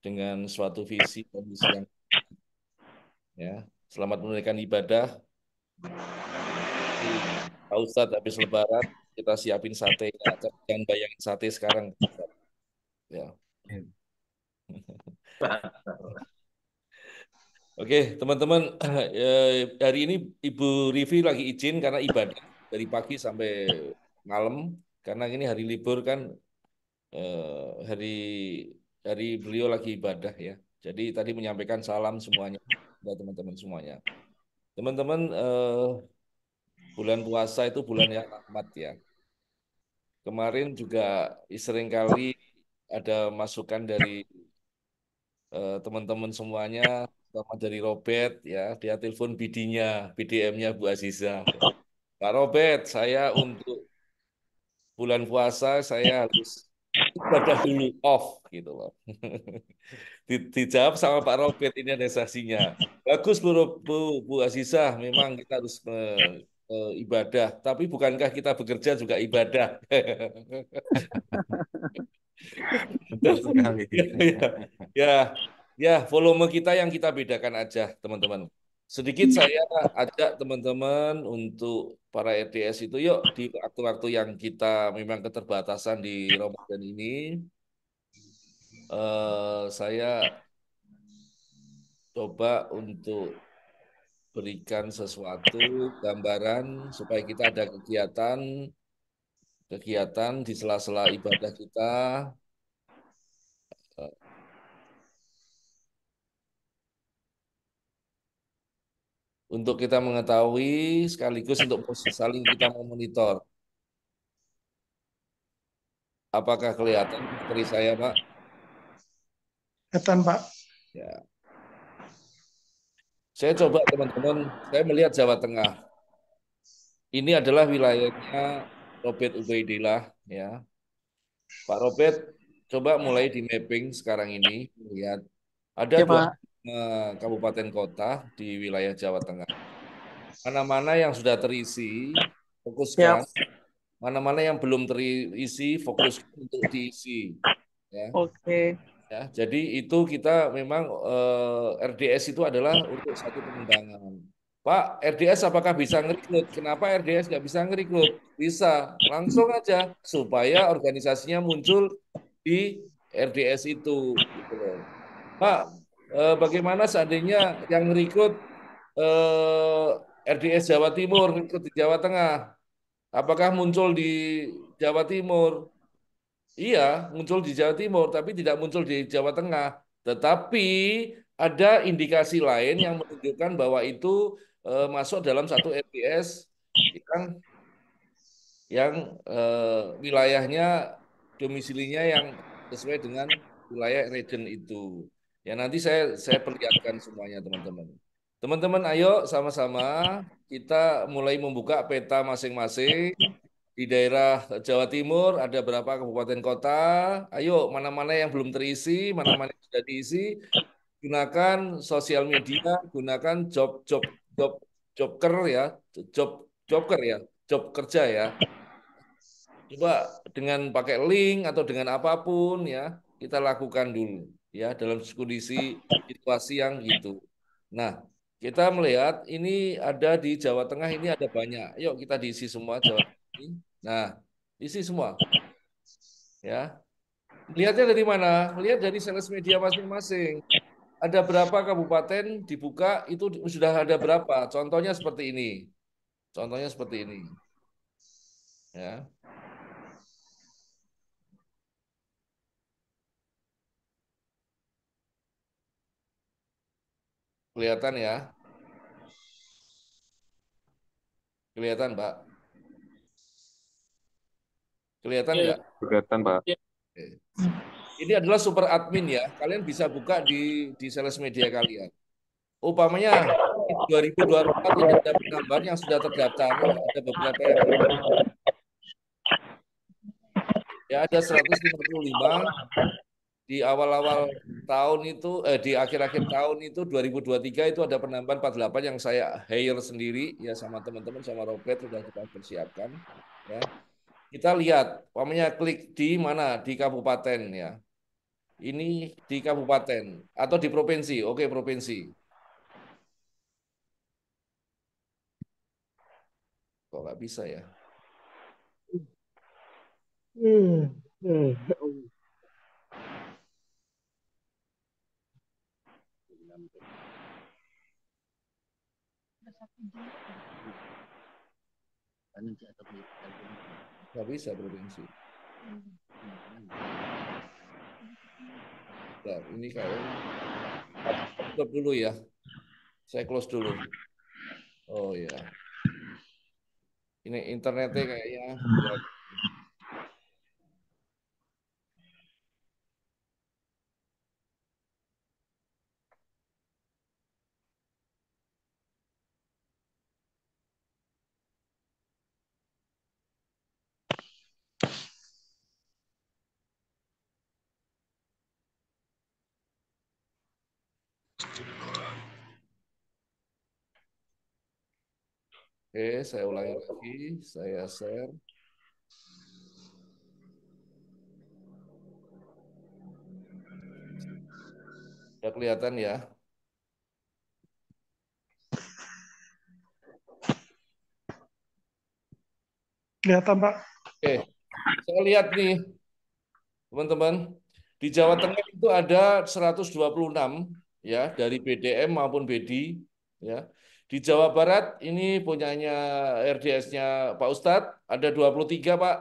dengan suatu visi dan misi yang ya. Selamat menunaikan ibadah. Pak Ustadz habis Lebaran kita siapin sate, jangan bayangin sate sekarang. Ya. Oke, teman-teman, hari ini Ibu Rivi lagi izin karena ibadah dari pagi sampai malam, karena ini hari libur kan, hari beliau lagi ibadah ya. Jadi tadi menyampaikan salam semuanya, buat teman-teman semuanya. Teman-teman, bulan puasa itu bulan yang rahmat ya. Kemarin juga seringkali ada masukan dari teman-teman semuanya, sama dari Robert ya, dia telepon BD-nya, BDM-nya Bu Aziza. Pak Robert, saya untuk bulan puasa saya harus ibadah dulu off gitu loh. Dijawab sama Pak Robert, ini ada saksinya. Bagus Bu Aziza, memang kita harus ibadah, tapi bukankah kita bekerja juga ibadah? Betul sekali. Ya, volume kita yang kita bedakan aja, teman-teman. Sedikit saya ajak teman-teman untuk para RDS itu, yuk di waktu-waktu yang kita memang keterbatasan di Ramadan ini, saya coba untuk berikan sesuatu gambaran supaya kita ada kegiatan di sela-sela ibadah kita. Untuk kita mengetahui sekaligus untuk saling kita memonitor. Apakah kelihatan seperti saya, Pak? Kelihatan, Pak. Ya. Saya coba teman-teman, saya melihat Jawa Tengah. Ini adalah wilayahnya Robert Ubaidillah, ya. Pak Robert, coba mulai di mapping sekarang ini, lihat ada Ya, 2 Pak. kabupaten kota di wilayah Jawa Tengah. Mana-mana yang sudah terisi, fokuskan. Mana-mana yang belum terisi, fokus untuk diisi. Ya. Oke. Ya, jadi itu kita memang RDS itu adalah untuk satu pengembangan. Pak, RDS apakah bisa ngerekrut? Kenapa RDS nggak bisa ngerekrut? Bisa, langsung aja supaya organisasinya muncul di RDS itu, gitu loh. Pak, bagaimana seandainya yang merekrut RDS Jawa Timur, rekrut di Jawa Tengah, apakah muncul di Jawa Timur? Iya, muncul di Jawa Timur, tapi tidak muncul di Jawa Tengah. Tetapi ada indikasi lain yang menunjukkan bahwa itu masuk dalam satu RDS yang yang wilayahnya domisilinya yang sesuai dengan wilayah region itu. Ya nanti saya perlihatkan semuanya teman-teman. Teman-teman, ayo sama-sama kita mulai membuka peta masing-masing. Di daerah Jawa Timur ada berapa kabupaten kota? Ayo, mana-mana yang belum terisi, mana-mana yang sudah diisi, gunakan sosial media, gunakan job jobker ya, job jobker ya, job kerja ya. Coba dengan pakai link atau dengan apapun ya, kita lakukan dulu ya dalam kondisi situasi yang gitu. Nah, kita melihat ini ada di Jawa Tengah ini ada banyak. Yuk kita diisi semua Jawa Tengah ini. Nah, isi semua ya. Melihatnya dari mana? Melihat dari sales media masing-masing. Ada berapa kabupaten dibuka itu sudah ada berapa? Contohnya seperti ini. Contohnya seperti ini. Ya. Kelihatan ya? Kelihatan, Pak? Kelihatan Ya, nggak? Kelihatan, Pak. ya. Oke. Ini adalah super admin ya. Kalian bisa buka di sales media kalian. Umpamanya di 2024 ini ada penambahan yang sudah terdaftar, ada beberapa yang ya ada 155 di awal-awal tahun itu di akhir-akhir tahun itu 2023 itu ada penambahan 48 yang saya hire sendiri ya sama teman-teman sama Robert sudah kita persiapkan ya. Kita lihat, umpamanya klik di mana di kabupaten ya. Ini di kabupaten atau di provinsi. Oke, provinsi. Kok nggak bisa ya? Nggak bisa provinsi. Nah, ini kayaknya tutup dulu ya. Saya close dulu. Oh ya. Ini internetnya kayaknya. Ya. Oke, saya ulangi lagi. Saya share. Sudah kelihatan ya. Kelihatan, Pak. Oke, saya lihat nih, teman-teman. Di Jawa Tengah itu ada 126 ya dari BDM maupun BD ya. Di Jawa Barat ini punyanya RDS-nya Pak Ustadz ada 23 Pak.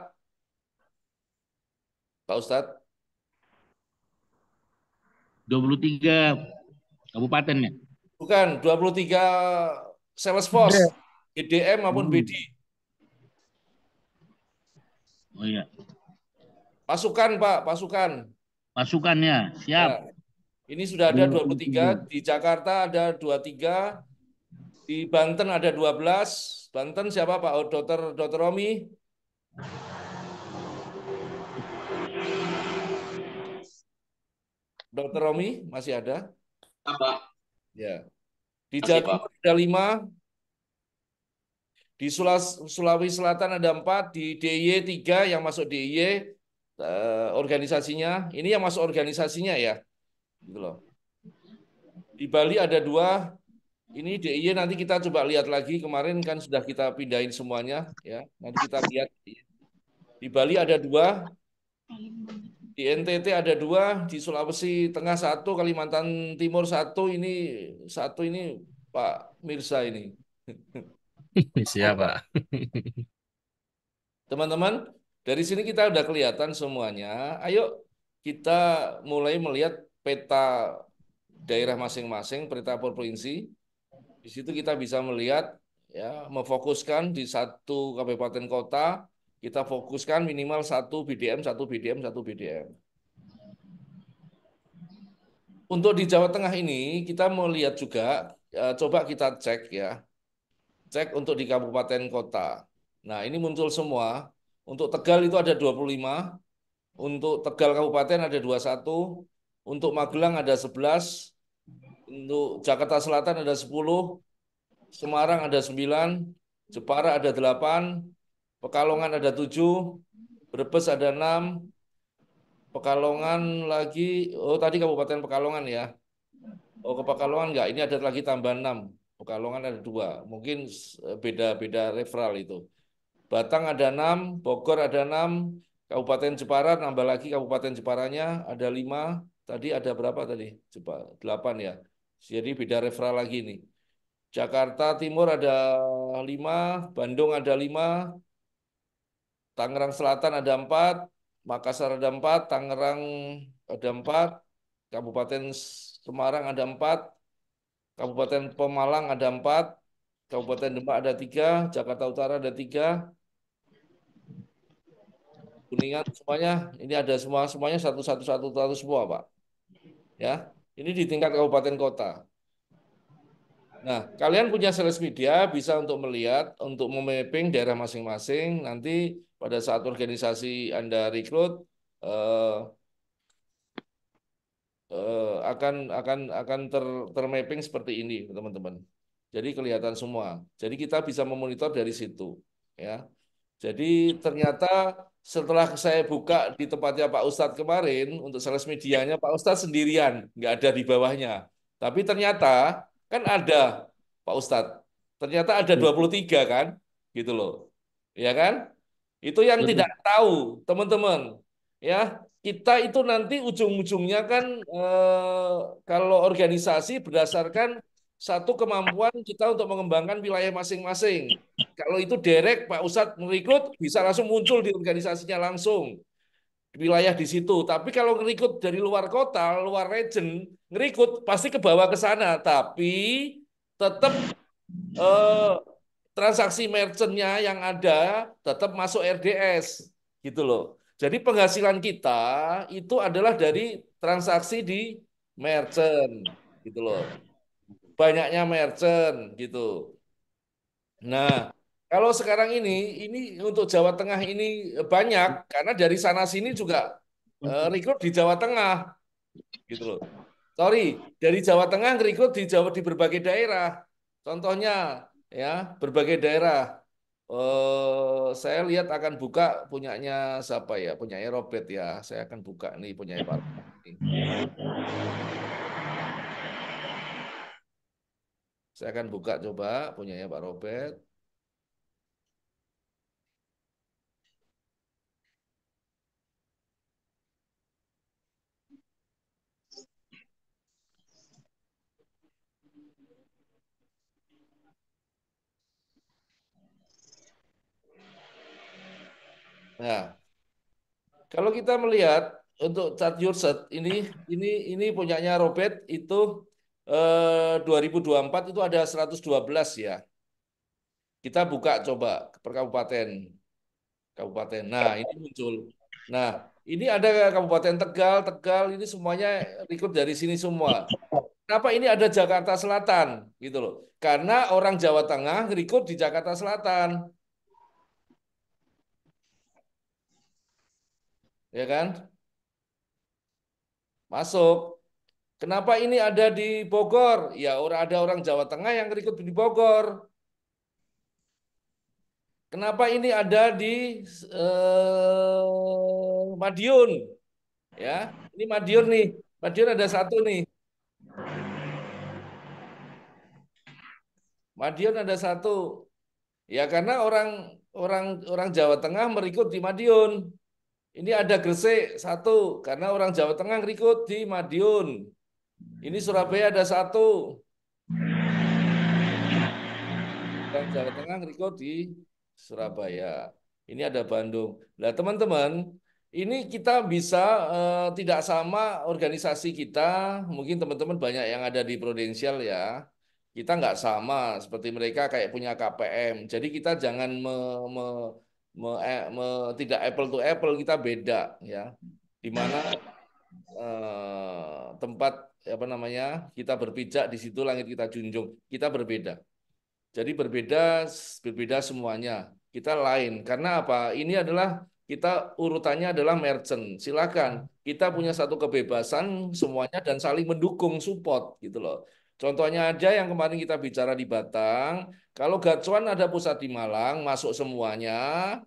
Pak Ustadz 23 kabupatennya. bukan 23 Salesforce BDM maupun BD. Oh iya. Pasukan Pak, pasukan. Pasukannya, siap. Ya, ini sudah ada 23, di Jakarta ada 23, di Banten ada 12. Banten siapa Pak? Oh, Dr. Romi. Dr. Romi masih ada? Apa? Ya. Di Jawa Timur ada 5. Di Sulawesi Selatan ada 4, di DIY 3 yang masuk DIY. organisasinya. Ini yang masuk organisasinya ya, gitu loh. Di Bali ada 2. Ini DIY nanti kita coba lihat lagi. Kemarin kan sudah kita pindahin semuanya, ya. Nanti kita lihat. Di Bali ada 2, di NTT ada 2, di Sulawesi Tengah 1, Kalimantan Timur 1. Ini 1 ini Pak Mirsa ini. Siap, Pak. Teman-teman, dari sini kita udah kelihatan semuanya. Ayo kita mulai melihat peta daerah masing-masing, peta provinsi. Di situ kita bisa melihat, ya, memfokuskan di satu kabupaten kota, kita fokuskan minimal 1 BDM, 1 BDM, 1 BDM. Untuk di Jawa Tengah ini kita mau lihat juga, coba kita cek ya, cek untuk di kabupaten kota. Nah, ini muncul semua. Untuk Tegal itu ada 25, untuk Tegal Kabupaten ada 21, untuk Magelang ada 11, untuk Jakarta Selatan ada 10, Semarang ada 9, Jepara ada 8, Pekalongan ada 7, Brebes ada 6, Pekalongan lagi, oh tadi Kabupaten Pekalongan ya. Oh ke Pekalongan enggak, ini ada lagi tambah 6. Pekalongan ada 2, mungkin beda-beda referral itu. Batang ada 6, Bogor ada 6, Kabupaten Jepara nambah lagi Kabupaten Jeparanya ada 5. Tadi ada berapa tadi? 8 ya. Jadi beda referral lagi nih. Jakarta Timur ada 5, Bandung ada 5, Tangerang Selatan ada 4, Makassar ada 4, Tangerang ada 4, Kabupaten Semarang ada 4, Kabupaten Pemalang ada 4, Kabupaten Demak ada 3, Jakarta Utara ada 3, Kuningan semuanya ini ada semuanya satu semua Pak. Ya, ini di tingkat kabupaten kota. Nah, kalian punya sales media bisa untuk melihat, untuk memapping daerah masing-masing. Nanti pada saat organisasi Anda rekrut akan termapping seperti ini, teman-teman. Jadi kelihatan semua. Jadi kita bisa memonitor dari situ, ya. Jadi ternyata setelah saya buka di tempatnya Pak Ustadz kemarin untuk sales medianya, Pak Ustadz sendirian, nggak ada di bawahnya. Tapi ternyata kan ada Pak Ustadz. Ternyata ada 23 kan, gitu loh, ya kan? Itu yang tidak tahu teman-teman, ya. Kita itu nanti ujung-ujungnya kan kalau organisasi berdasarkan satu kemampuan kita untuk mengembangkan wilayah masing-masing. Kalau itu direct Pak Ustadz merekrut bisa langsung muncul di organisasinya langsung di wilayah di situ. Tapi kalau ngerekrut dari luar kota, luar region, ngerekrut pasti ke bawah ke sana. Tapi tetap eh, transaksi merchantnya yang ada tetap masuk RDS gitu loh. Jadi penghasilan kita itu adalah dari transaksi di merchant gitu loh. Banyaknya merchant gitu. Nah, kalau sekarang ini untuk Jawa Tengah ini banyak karena dari sana sini juga rekrut di Jawa Tengah gitu loh. Sorry, dari Jawa Tengah rekrut di Jawa di berbagai daerah. Contohnya ya, berbagai daerah. Saya lihat akan buka punyanya siapa ya? Punyanya Robert ya. Saya akan buka nih punyanya Pak Robert nih. Saya akan buka coba punyanya Pak Robert. Nah, kalau kita melihat untuk chart your set ini punyanya Robert itu 2024 itu ada 112 ya. Kita buka coba per kabupaten. Kabupaten. Nah, ini muncul. Nah, ini ada Kabupaten Tegal, Tegal ini semuanya rekrut dari sini semua. Kenapa ini ada Jakarta Selatan gitu loh? Karena orang Jawa Tengah rekrut di Jakarta Selatan. Ya kan? Masuk. Kenapa ini ada di Bogor? Ya, ada orang Jawa Tengah yang rekrut di Bogor. kenapa ini ada di Madiun? Ya, ini Madiun nih. Madiun ada satu nih. Madiun ada satu. Ya karena orang orang orang Jawa Tengah merikut di Madiun. Ini ada Gresik satu karena orang Jawa Tengah merikut di Madiun. Ini Surabaya ada satu. Orang Jawa Tengah merikut di Surabaya. Ini ada Bandung. Nah, teman-teman, ini kita bisa tidak sama organisasi kita. Mungkin teman-teman banyak yang ada di Prudensial ya. Kita nggak sama seperti mereka kayak punya KPM. Jadi kita jangan tidak apple to apple, kita beda ya. Di mana tempat apa namanya kita berpijak di situ langit kita junjung. Kita berbeda. Jadi berbeda semuanya. Kita lain. Karena apa? Ini adalah kita urutannya adalah merchant. Silakan. Kita punya satu kebebasan semuanya dan saling mendukung, support gitu loh. Contohnya aja yang kemarin kita bicara di Batang, kalau gacuan ada pusat di Malang, masuk semuanya,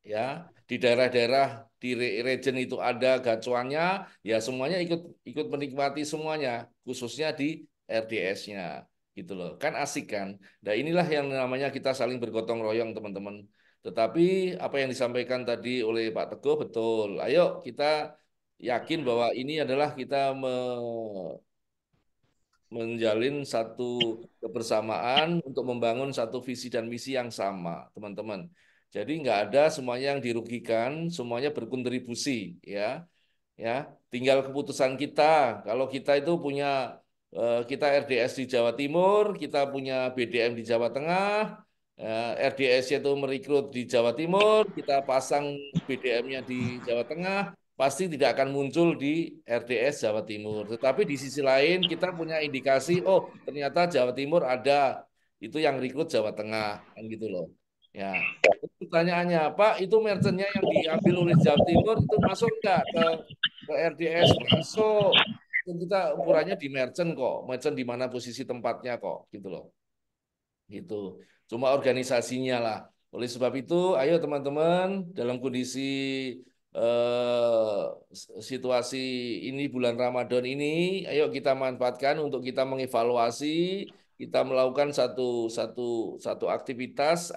ya di daerah-daerah di region itu ada gacuannya, ya semuanya ikut ikut menikmati semuanya, khususnya di RDS-nya, gitu loh. Kan asik kan? Nah inilah yang namanya kita saling bergotong royong teman-teman. Tetapi apa yang disampaikan tadi oleh Pak Teguh betul. Ayo kita yakin bahwa ini adalah kita menjalin satu kebersamaan untuk membangun satu visi dan misi yang sama, teman-teman. Jadi nggak ada semuanya yang dirugikan, semuanya berkontribusi, ya, ya. Tinggal keputusan kita. Kalau kita itu punya kita RDS di Jawa Timur, kita punya BDM di Jawa Tengah, RDS itu merekrut di Jawa Timur, kita pasang BDM-nya di Jawa Tengah, pasti tidak akan muncul di RDS Jawa Timur. Tetapi di sisi lain kita punya indikasi, oh ternyata Jawa Timur ada, itu yang rekrut Jawa Tengah, kan gitu loh. Ya, pertanyaannya, Pak, itu merchantnya yang diambil oleh Jawa Timur itu masuk nggak ke RDS? Masuk. Itu kita ukurannya di merchant kok, merchant di mana posisi tempatnya kok, gitu loh. Gitu. Cuma organisasinya lah. Oleh sebab itu, ayo teman-teman dalam kondisi eh, situasi ini bulan Ramadan ini, ayo kita manfaatkan untuk kita mengevaluasi, kita melakukan satu satu satu aktivitas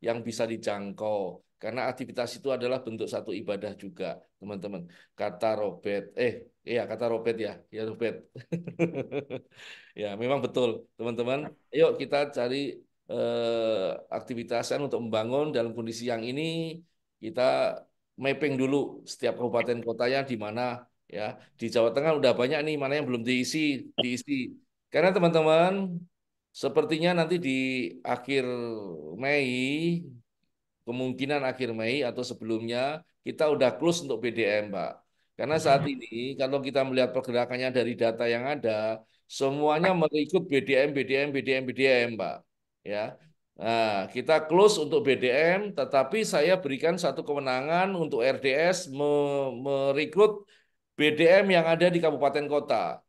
yang bisa dijangkau. Karena aktivitas itu adalah bentuk satu ibadah juga, teman-teman. Kata Robert, iya kata Robert ya Robert. Ya, memang betul, teman-teman. Ayo kita cari aktivitasan untuk membangun dalam kondisi yang ini. Kita mapping dulu setiap kabupaten kotanya di mana ya. Di Jawa Tengah udah banyak nih mana yang belum diisi. Karena teman-teman sepertinya nanti di akhir Mei, kemungkinan akhir Mei atau sebelumnya kita udah close untuk BDM, Pak. Karena saat ini kalau kita melihat pergerakannya dari data yang ada, semuanya mengikut BDM, Pak. Ya. Nah, kita close untuk BDM, tetapi saya berikan satu kewenangan untuk RDS merekrut BDM yang ada di kabupaten kota.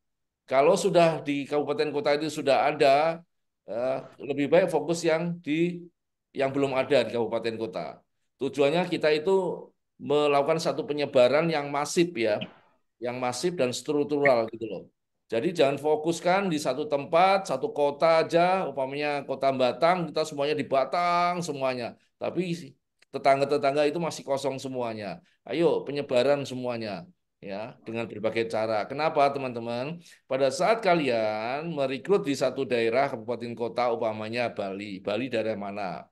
Kalau sudah di kabupaten kota itu sudah ada, eh, lebih baik fokus yang belum ada di kabupaten kota. Tujuannya kita itu melakukan satu penyebaran yang masif ya, yang masif dan struktural gitu loh. Jadi jangan fokuskan di satu tempat, satu kota aja, umpamanya kota Batang, kita semuanya di Batang semuanya. Tapi tetangga-tetangga itu masih kosong semuanya. Ayo penyebaran semuanya ya dengan berbagai cara. Kenapa teman-teman? Pada saat kalian merekrut di satu daerah kabupaten kota umpamanya Bali, Bali daerah mana?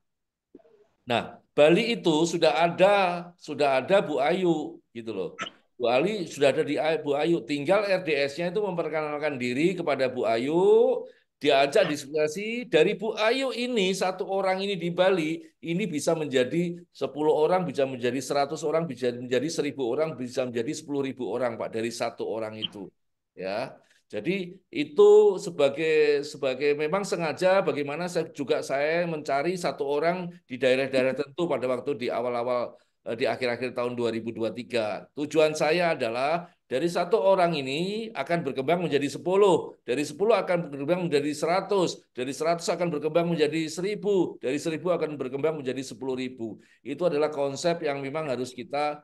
Nah, Bali itu sudah ada Bu Ayu gitu loh. Bu Ali sudah ada di Bu Ayu, tinggal RDS-nya itu memperkenalkan diri kepada Bu Ayu, diajak diskusi dari Bu Ayu ini satu orang ini di Bali ini bisa menjadi 10 orang, bisa menjadi 100 orang, bisa menjadi 1000 orang, bisa menjadi 10.000 orang Pak dari satu orang itu. Ya. Jadi itu sebagai sebagai memang sengaja bagaimana saya mencari satu orang di daerah-daerah tertentu pada waktu di awal-awal di akhir-akhir tahun 2023. Tujuan saya adalah Dari satu orang ini akan berkembang menjadi 10, dari 10 akan berkembang menjadi 100, dari 100 akan berkembang menjadi 1000, dari 1000 akan berkembang menjadi 10.000. Itu adalah konsep yang memang harus kita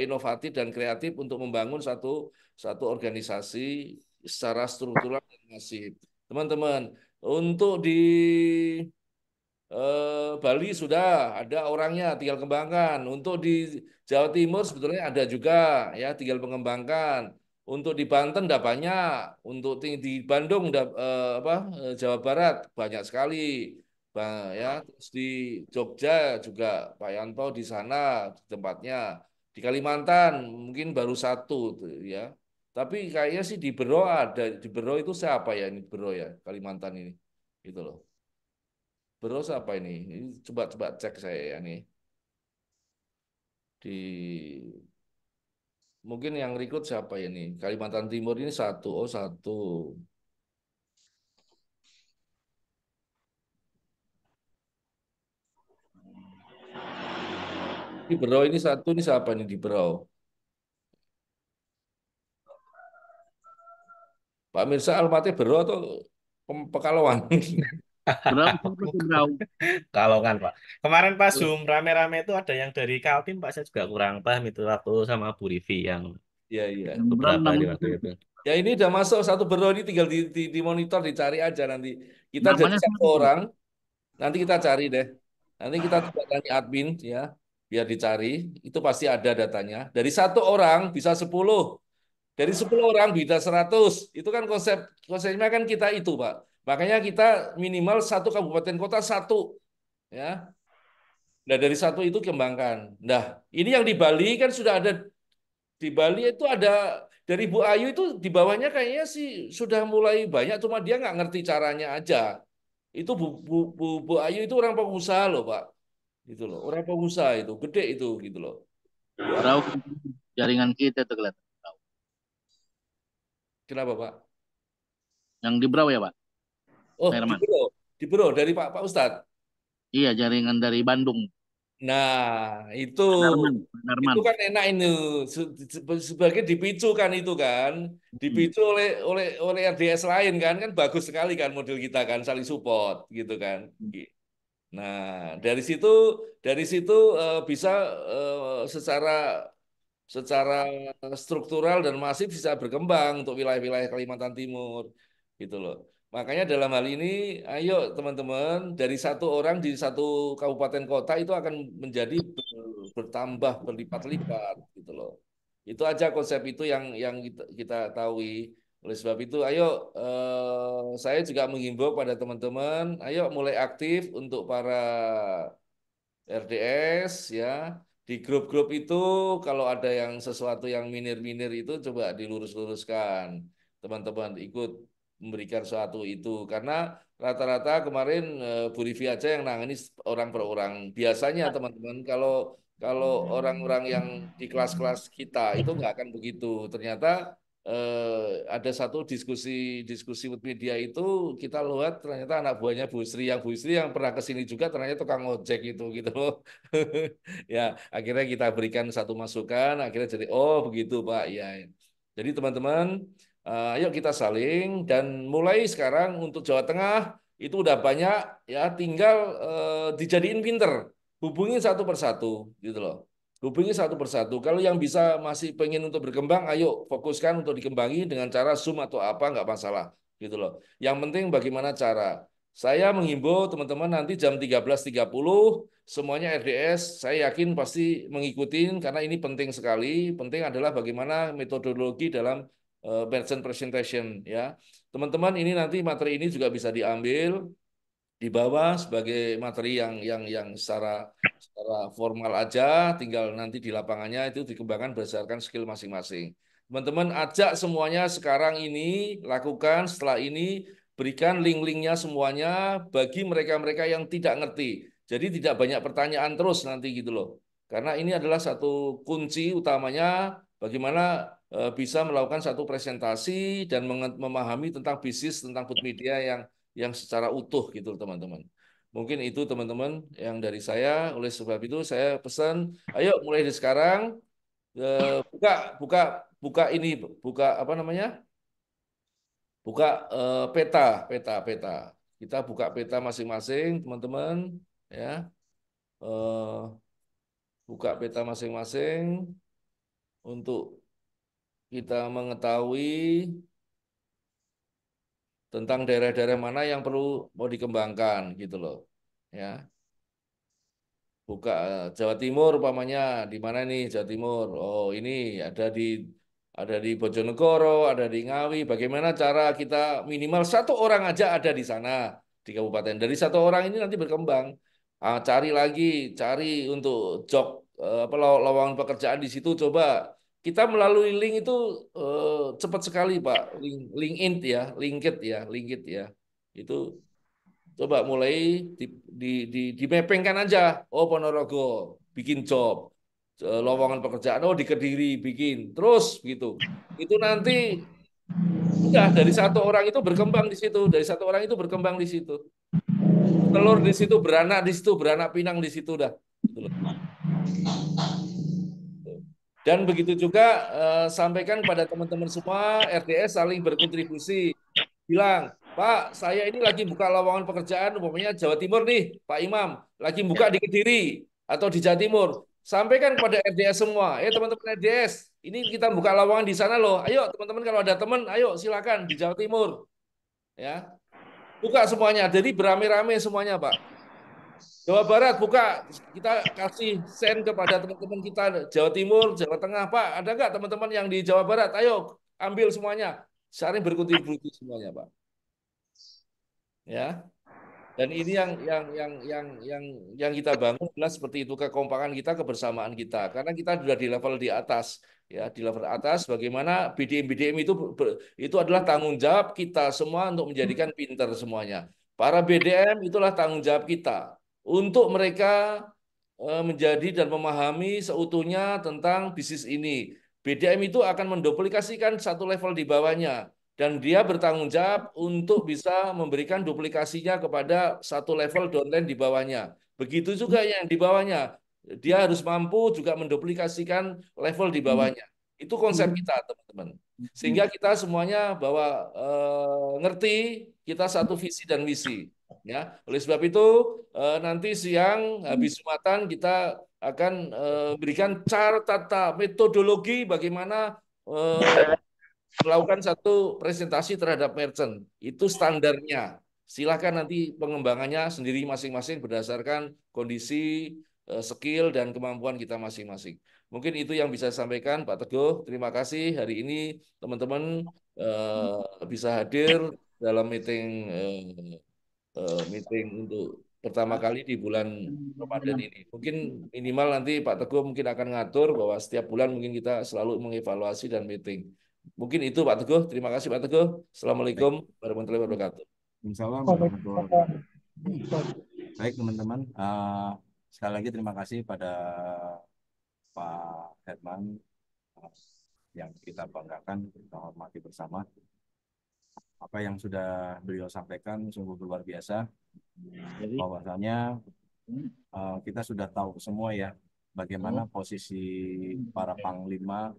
inovatif dan kreatif untuk membangun satu satu organisasi secara struktural dan masif. Teman-teman, untuk di Bali sudah ada orangnya, tinggal kembangkan. Untuk di Jawa Timur sebetulnya ada juga, ya, tinggal mengembangkan. Untuk di Banten udah banyak, untuk di Bandung udah Jawa Barat banyak sekali, ya. Terus di Jogja juga Pak Yanto di sana tempatnya. Di Kalimantan mungkin baru satu tuh, ya. Tapi kayaknya sih di Bero ada, di Bero itu siapa ya ini Bero ya Kalimantan ini, gitu loh. Terus apa ini? Ini coba cek saya ya nih. Di mungkin yang rekrut siapa ini? Kalimantan Timur ini satu. Oh, satu. Di Berau ini satu, ini siapa nih di Berau? Pak Mirsa Almaty Berau atau Pekalongan? Berau. Kalau kan Pak. Kemarin pas Zoom rame-rame itu ada yang dari Kaltim Pak, saya juga kurang paham itu waktu sama Bu Rivi yang Iya, iya. beberapa hari waktu itu. Ya ini udah masuk satu Berau ini tinggal di monitor dicari aja nanti. Kita jadi Namanya satu orang, nanti kita cari deh. Nanti kita coba tanya admin ya, biar dicari. Itu pasti ada datanya. Dari satu orang bisa 10. Dari 10 orang bisa 100. Itu kan konsepnya kan kita itu, Pak. Makanya kita minimal satu kabupaten kota satu, ya. Nah, dari satu itu kembangkan. Nah, ini yang di Bali kan sudah ada, di Bali itu ada dari Bu Ayu itu di bawahnya kayaknya sih sudah mulai banyak, cuma dia nggak ngerti caranya aja. Itu Bu Ayu itu orang pengusaha loh, Pak. Gitu loh. Orang pengusaha itu, gede itu gitu loh. Bu Ayu. Berau jaringan kita tuh kelihatan. Kenapa, Pak? Yang di Berau ya, Pak? Oh, Herman. di Bro dari Pak Ustadz. Iya, jaringan dari Bandung. Nah, itu Narman. kan enak ini sebagai dipicu kan itu kan, dipicu oleh RDS lain kan bagus sekali kan model kita kan saling support gitu kan. Nah, dari situ bisa secara secara struktural dan masif bisa berkembang untuk wilayah-wilayah Kalimantan Timur gitu loh. Makanya dalam hal ini, ayo teman-teman, dari satu orang di satu kabupaten kota itu akan menjadi bertambah berlipat-lipat gitu loh. Itu aja konsep itu yang kita tahu. Oleh sebab itu, ayo saya juga menghimbau pada teman-teman, ayo mulai aktif untuk para RDS ya. Di grup-grup itu kalau ada yang sesuatu yang minir-minir itu coba dilurus-luruskan. Teman-teman ikut memberikan sesuatu itu karena rata-rata kemarin Bu Rivi aja yang nangani orang per orang. Biasanya teman-teman kalau kalau orang-orang yang di kelas-kelas kita itu nggak akan begitu. Ternyata ada satu diskusi media itu kita lihat ternyata anak buahnya Bu Sri yang pernah ke sini juga ternyata tukang ojek itu gitu loh. Ya, akhirnya kita berikan satu masukan, akhirnya jadi oh begitu Pak. Ya. Jadi teman-teman, ayo kita saling dan mulai sekarang untuk Jawa Tengah itu udah banyak ya, tinggal dijadiin pinter, hubungi satu persatu gitu loh. Hubungi satu persatu. Kalau yang bisa masih pengen untuk berkembang, ayo fokuskan untuk dikembangi dengan cara Zoom atau apa, nggak masalah. Gitu loh. Yang penting bagaimana cara. Saya menghimbau teman-teman nanti jam 13.30 semuanya RDS, saya yakin pasti mengikuti karena ini penting sekali. Penting adalah bagaimana metodologi dalam merchant presentation ya. Teman-teman ini nanti materi ini juga bisa diambil di bawah sebagai materi yang secara formal aja, tinggal nanti di lapangannya itu dikembangkan berdasarkan skill masing-masing. Teman-teman ajak semuanya sekarang ini lakukan, setelah ini berikan link-linknya semuanya bagi mereka-mereka yang tidak ngerti. Jadi tidak banyak pertanyaan terus nanti gitu loh. Karena ini adalah satu kunci utamanya bagaimana bisa melakukan satu presentasi dan memahami tentang bisnis, tentang food media yang secara utuh gitu teman-teman. Mungkin itu teman-teman yang dari saya. Oleh sebab itu saya pesan, ayo mulai dari sekarang buka buka buka ini, buka apa namanya? Buka peta. Kita buka peta masing-masing, teman-teman, ya. Eh, buka peta masing-masing untuk kita mengetahui tentang daerah-daerah mana yang perlu mau dikembangkan gitu loh. Ya. Buka Jawa Timur umpamanya di mana nih Jawa Timur? Oh, ini ada di Bojonegoro, ada di Ngawi. Bagaimana cara kita minimal satu orang aja ada di sana di kabupaten. Dari satu orang ini nanti berkembang. Cari lagi, cari untuk job apa lowongan pekerjaan di situ. Coba kita melalui link itu cepat sekali Pak. LinkedIn ya, LinkedIn ya. Itu coba mulai di mappingkan aja. Oh, Ponorogo bikin job. Lowongan pekerjaan, oh di Kediri bikin. Terus gitu. Itu nanti udah dari satu orang itu berkembang di situ. Dari satu orang itu berkembang di situ. Telur di situ, beranak di situ, beranak pinang di situ dah. Gitu loh. Dan begitu juga sampaikan kepada teman-teman semua, RDS saling berkontribusi. Bilang, Pak, saya ini lagi buka lowongan pekerjaan, umpamanya Jawa Timur nih, Pak Imam, lagi buka di Kediri atau di Jawa Timur. Sampaikan kepada RDS semua, teman-teman RDS, ini kita buka lowongan di sana loh. Ayo teman-teman kalau ada teman, ayo silakan di Jawa Timur. Ya, buka semuanya. Jadi beramai-ramai semuanya, Pak. Jawa Barat buka, kita kasih send kepada teman-teman kita Jawa Timur, Jawa Tengah, Pak. Ada nggak teman-teman yang di Jawa Barat? Ayo ambil semuanya, saling berkontribusi semuanya, Pak. Ya, dan ini yang kita bangun adalah seperti itu kekompakan kita, kebersamaan kita. Karena kita sudah di level di atas, ya di level atas. Bagaimana BDM itu adalah tanggung jawab kita semua untuk menjadikan pinter semuanya. Para BDM itulah tanggung jawab kita untuk mereka menjadi dan memahami seutuhnya tentang bisnis ini. BDM itu akan menduplikasikan satu level di bawahnya dan dia bertanggung jawab untuk bisa memberikan duplikasinya kepada satu level downline di bawahnya. Begitu juga yang di bawahnya, dia harus mampu juga menduplikasikan level di bawahnya. Itu konsep kita, teman-teman. Sehingga kita semuanya bahwa ngerti kita satu visi dan misi. Ya, oleh sebab itu nanti siang habis Jumatan kita akan berikan cara tata metodologi bagaimana melakukan satu presentasi terhadap merchant. Itu standarnya. Silakan nanti pengembangannya sendiri masing-masing berdasarkan kondisi, skill, dan kemampuan kita masing-masing. Mungkin itu yang bisa saya sampaikan, Pak Teguh. Terima kasih hari ini teman-teman bisa hadir dalam meeting untuk pertama kali di bulan Ramadan ini. Mungkin minimal nanti Pak Teguh mungkin akan ngatur bahwa setiap bulan mungkin kita selalu mengevaluasi dan meeting. Mungkin itu Pak Teguh. Terima kasih Pak Teguh. Assalamualaikum warahmatullahi wabarakatuh. Assalamualaikum warahmatullahi wabarakatuh. Baik teman-teman, sekali lagi terima kasih pada Pak Herman yang kita banggakan, kita hormati bersama. Apa yang sudah beliau sampaikan sungguh luar biasa. Bahwasanya kita sudah tahu semua ya bagaimana posisi para panglima,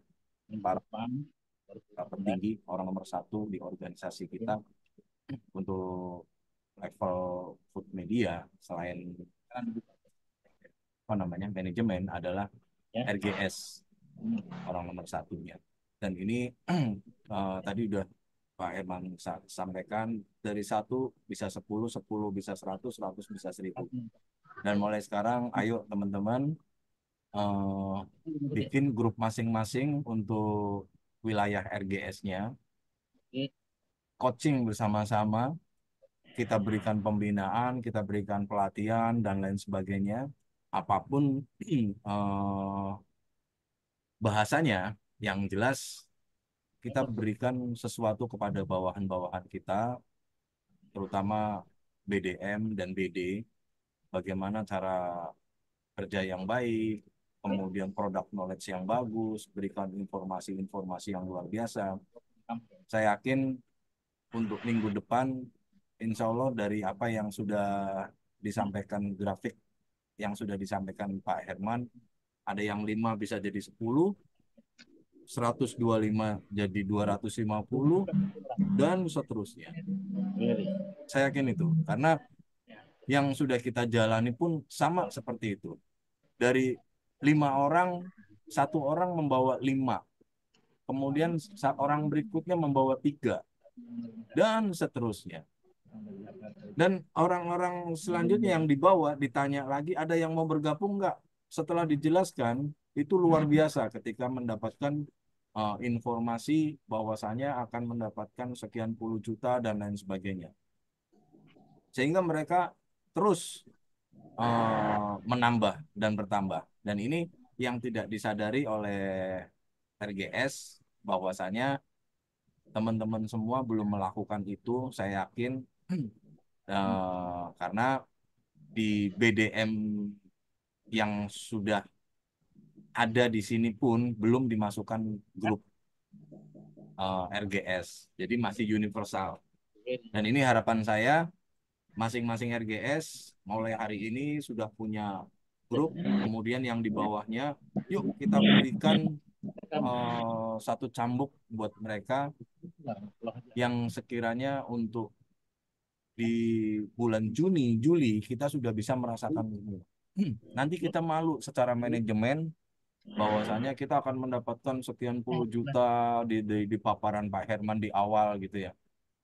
para petinggi, orang nomor satu di organisasi kita untuk level food media selain apa namanya manajemen adalah RGS orang nomor satunya. Dan ini tadi udah Pak Herman sampaikan dari 1 bisa 10, 10 bisa 100, 100 bisa 1000. Dan mulai sekarang ayo teman-teman bikin grup masing-masing untuk wilayah RGS-nya. Coaching bersama-sama, kita berikan pembinaan, kita berikan pelatihan dan lain sebagainya. Apapun bahasanya yang jelas kita berikan sesuatu kepada bawahan-bawahan kita, terutama BDM dan BD, bagaimana cara kerja yang baik, kemudian produk knowledge yang bagus, berikan informasi-informasi yang luar biasa. Saya yakin untuk minggu depan, insya Allah dari apa yang sudah disampaikan grafik, yang sudah disampaikan Pak Herman, ada yang 5 bisa jadi 10, 125 jadi 250 dan seterusnya. Saya yakin itu karena yang sudah kita jalani pun sama seperti itu. Dari 5 orang, 1 orang membawa 5, kemudian orang berikutnya membawa 3 dan seterusnya. Dan orang-orang selanjutnya yang dibawa ditanya lagi ada yang mau bergabung nggak? Setelah dijelaskan itu luar biasa ketika mendapatkan informasi bahwasanya akan mendapatkan sekian puluh juta dan lain sebagainya. Sehingga mereka terus menambah dan bertambah. Dan ini yang tidak disadari oleh RGS bahwasanya teman-teman semua belum melakukan itu, saya yakin karena di BDM yang sudah ada di sini pun belum dimasukkan grup RGS, jadi masih universal. Dan ini harapan saya, masing-masing RGS mulai hari ini sudah punya grup, kemudian yang di bawahnya, yuk kita berikan satu cambuk buat mereka yang sekiranya untuk di bulan Juni, Juli kita sudah bisa merasakan ini. Nanti kita malu secara manajemen bahwasanya kita akan mendapatkan sekian puluh juta di paparan Pak Herman di awal gitu ya.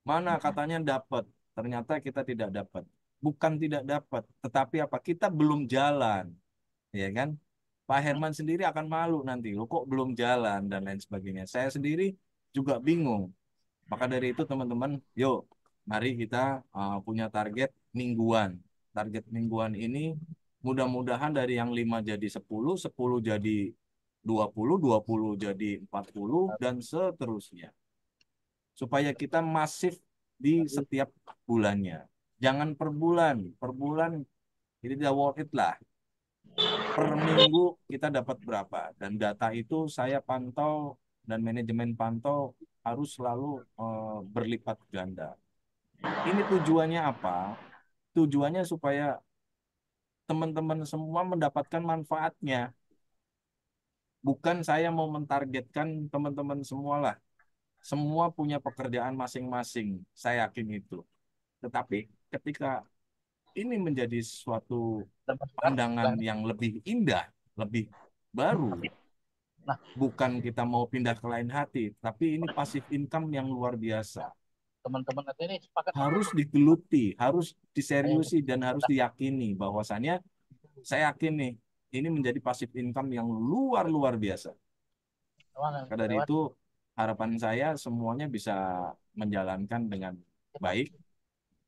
Mana katanya dapat, ternyata kita tidak dapat. Bukan tidak dapat, tetapi apa? Kita belum jalan, ya kan? Pak Herman sendiri akan malu nanti, lo kok belum jalan dan lain sebagainya. Saya sendiri juga bingung. Maka dari itu teman-teman, yuk mari kita punya target mingguan. Target mingguan ini mudah-mudahan dari yang 5 jadi 10, 10 jadi 20, 20 jadi 40, dan seterusnya. Supaya kita masif di setiap bulannya. Jangan per bulan ini tidak worth it lah. Per minggu kita dapat berapa. Dan data itu saya pantau dan manajemen pantau harus selalu berlipat ganda. Ini tujuannya apa? Tujuannya supaya teman-teman semua mendapatkan manfaatnya. Bukan saya mau mentargetkan teman-teman semua lah. Semua punya pekerjaan masing-masing. Saya yakin itu. Tetapi ketika ini menjadi suatu pandangan yang lebih indah, lebih baru, bukan kita mau pindah ke lain hati, tapi ini pasif income yang luar biasa. Teman-teman ini sepakat Harus digeluti, harus diseriusi, dan harus diyakini bahwasannya saya yakin nih, ini menjadi pasif income yang luar biasa. Maka dari itu, harapan saya semuanya bisa menjalankan dengan baik.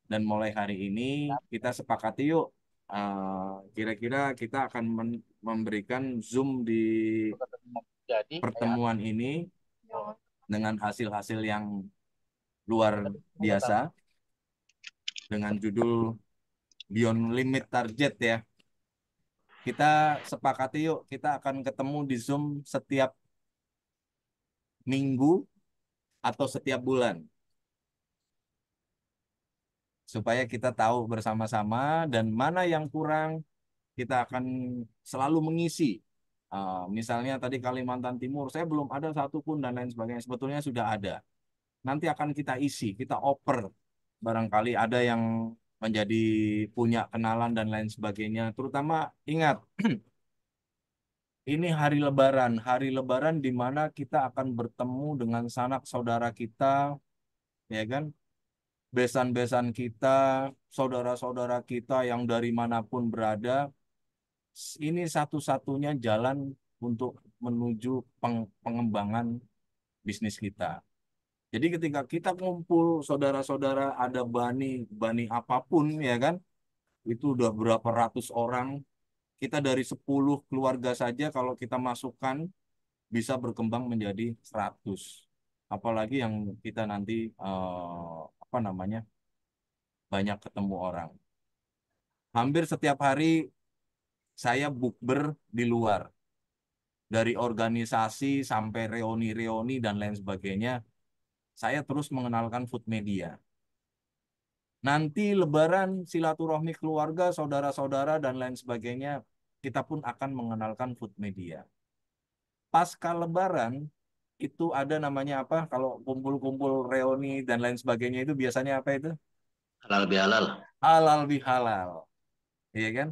Dan mulai hari ini kita sepakati yuk, kira-kira kita akan memberikan Zoom di pertemuan ini dengan hasil-hasil yang luar biasa dengan judul Beyond Limit Target ya. Kita sepakati yuk, kita akan ketemu di Zoom setiap minggu atau setiap bulan. Supaya kita tahu bersama-sama dan mana yang kurang, kita akan selalu mengisi. Misalnya tadi Kalimantan Timur, saya belum ada satupun dan lain sebagainya. Sebetulnya sudah ada. Nanti akan kita isi, kita oper. Barangkali ada yang menjadi punya kenalan dan lain sebagainya. Terutama ingat, ini hari Lebaran di mana kita akan bertemu dengan sanak saudara kita, ya kan? Besan-besan kita, saudara-saudara kita yang dari manapun berada. Ini satu-satunya jalan untuk menuju pengembangan bisnis kita. Jadi ketika kita kumpul saudara-saudara, ada bani apapun ya kan, itu udah berapa ratus orang. Kita dari 10 keluarga saja kalau kita masukkan bisa berkembang menjadi 100. Apalagi yang kita nanti banyak ketemu orang. Hampir setiap hari saya bukber di luar. Dari organisasi sampai reuni-reuni dan lain sebagainya, saya terus mengenalkan food media. Nanti Lebaran, silaturahmi keluarga, saudara-saudara, dan lain sebagainya, kita pun akan mengenalkan food media. Pasca Lebaran, itu ada namanya apa? Kalau kumpul-kumpul reuni dan lain sebagainya itu biasanya apa itu? Halal bihalal. Halal bihalal, iya kan?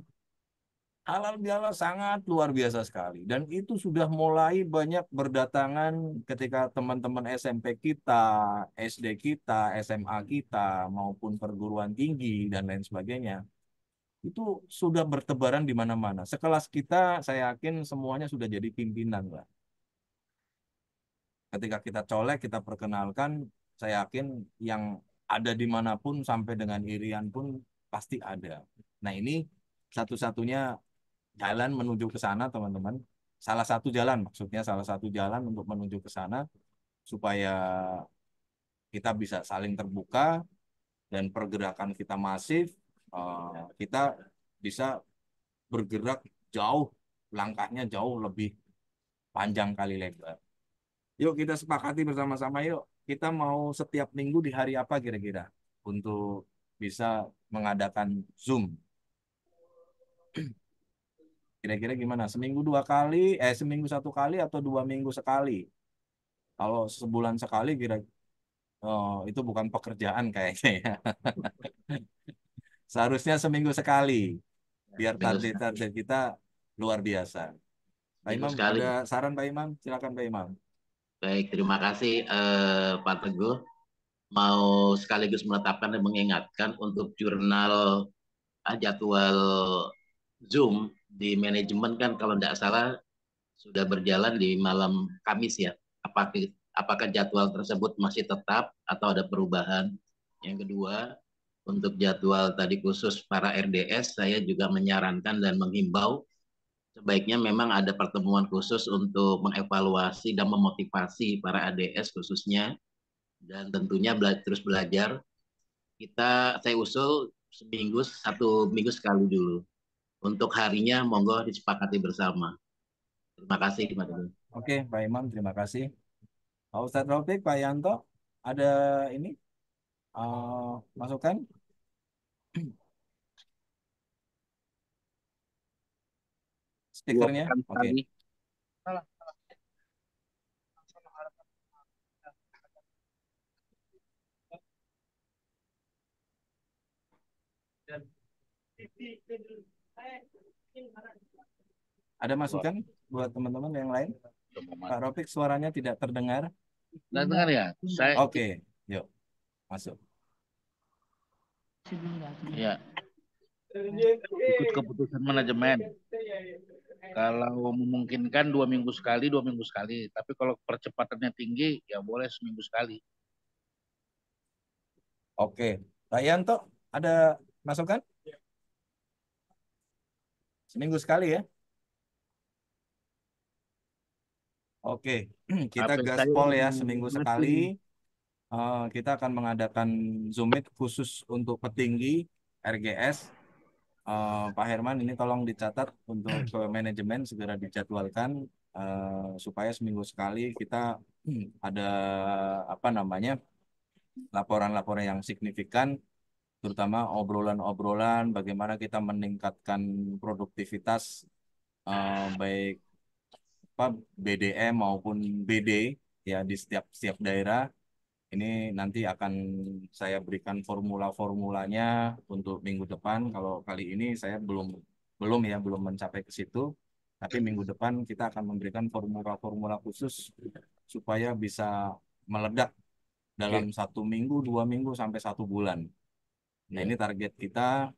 Halal bihalal sangat luar biasa sekali. Dan itu sudah mulai banyak berdatangan ketika teman-teman SMP kita, SD kita, SMA kita, maupun perguruan tinggi dan lain sebagainya. Itu sudah bertebaran di mana-mana. Sekelas kita, saya yakin semuanya sudah jadi pimpinan, Pak. Ketika kita colek, kita perkenalkan, saya yakin yang ada dimanapun sampai dengan Irian pun pasti ada. Nah ini satu-satunya jalan menuju ke sana, teman-teman. Salah satu jalan, maksudnya salah satu jalan untuk menuju ke sana supaya kita bisa saling terbuka dan pergerakan kita masif, kita bisa bergerak jauh, langkahnya jauh lebih panjang kali lebar. Yuk kita sepakati bersama-sama yuk. Kita mau setiap minggu di hari apa kira-kira untuk bisa mengadakan Zoom. Kira-kira gimana? Seminggu dua kali, seminggu satu kali atau 2 minggu sekali? Kalau sebulan sekali kira itu bukan pekerjaan kayaknya ya. Seharusnya seminggu sekali biar Seminggu sekali. target-target kita luar biasa. Pak Seminggu Imam, sekali. ada saran Pak Imam? Silakan Pak Imam. Baik, terima kasih Pak Teguh. Mau sekaligus menetapkan dan mengingatkan untuk jurnal jadwal Zoom di manajemen kan kalau tidak salah sudah berjalan di malam Kamis ya. Apakah jadwal tersebut masih tetap atau ada perubahan? Yang kedua, untuk jadwal tadi khusus para RDS, saya juga menyarankan dan menghimbau sebaiknya memang ada pertemuan khusus untuk mengevaluasi dan memotivasi para ADS khususnya dan tentunya terus belajar. Saya usul seminggu 1 minggu sekali dulu. Untuk harinya monggo disepakati bersama. Terima kasih, Pak Teguh. Oke, Pak Imam, terima kasih. Pak Ustadz Raufik, Pak Yanto, ada ini masukan? Dua Stikernya? pekan Oke. sekali. Ada masukan buat teman-teman yang lain? Pak Raufik, suaranya tidak terdengar. Nggak dengar ya? Oke, yuk masuk. Ya, ikut keputusan manajemen. Kalau memungkinkan 2 minggu sekali, 2 minggu sekali. Tapi kalau percepatannya tinggi, ya boleh seminggu sekali. Oke, Pak Yanto, ada masukan? Seminggu sekali ya? Oke, kita HP saya gaspol ya udah seminggu mati sekali. nih. Kita akan mengadakan Zoom Meet khusus untuk petinggi RGS. Pak Herman, ini tolong dicatat untuk ke manajemen segera dijadwalkan supaya seminggu sekali kita ada apa namanya laporan-laporan yang signifikan, terutama obrolan-obrolan bagaimana kita meningkatkan produktivitas baik apa BDM maupun BD ya di setiap daerah. Ini nanti akan saya berikan formula-formulanya untuk minggu depan. Kalau kali ini saya belum mencapai ke situ. Tapi minggu depan kita akan memberikan formula-formula khusus supaya bisa meledak dalam 1 minggu, 2 minggu sampai 1 bulan. Nah ini target kita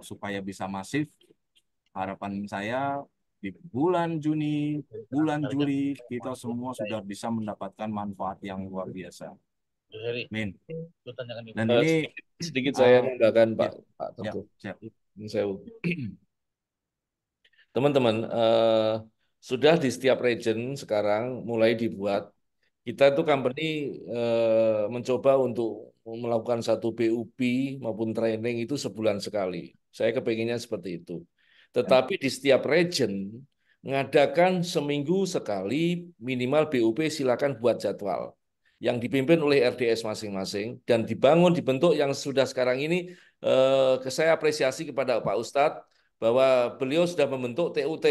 supaya bisa masif. Harapan saya di bulan Juni, bulan Juli kita semua sudah bisa mendapatkan manfaat yang luar biasa. Min. Dan ini sedikit saya nambahkan ya, Pak Teguh. siap. Teman-teman, sudah di setiap region sekarang mulai dibuat. Kita itu company mencoba untuk melakukan satu BUP maupun training itu sebulan sekali. Saya kepinginnya seperti itu. Tetapi di setiap region mengadakan seminggu sekali minimal BUP, silakan buat jadwal yang dipimpin oleh RDS masing-masing dan dibentuk yang sudah sekarang ini. Saya apresiasi kepada Pak Ustadz bahwa beliau sudah membentuk TUT,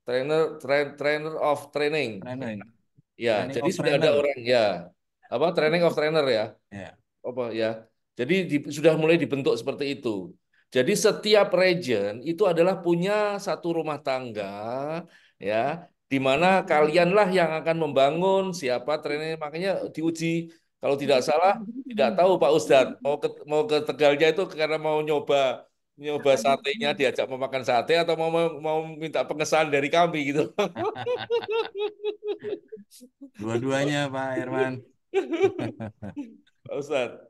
trainer of training. Ya, Training jadi of sudah ada trainer. orang ya. Apa training of trainer ya? Ya. Apa ya? Jadi sudah mulai dibentuk seperti itu. Jadi setiap region itu adalah punya satu rumah tangga, ya, di mana kalianlah yang akan membangun siapa trainer. Makanya diuji. Kalau tidak salah, tidak tahu Pak Ustadz mau ke Tegalnya itu karena mau nyoba nyoba satenya, diajak mau makan sate atau mau minta pengesahan dari kami gitu. Dua-duanya Pak Herman. Pak Ustadz.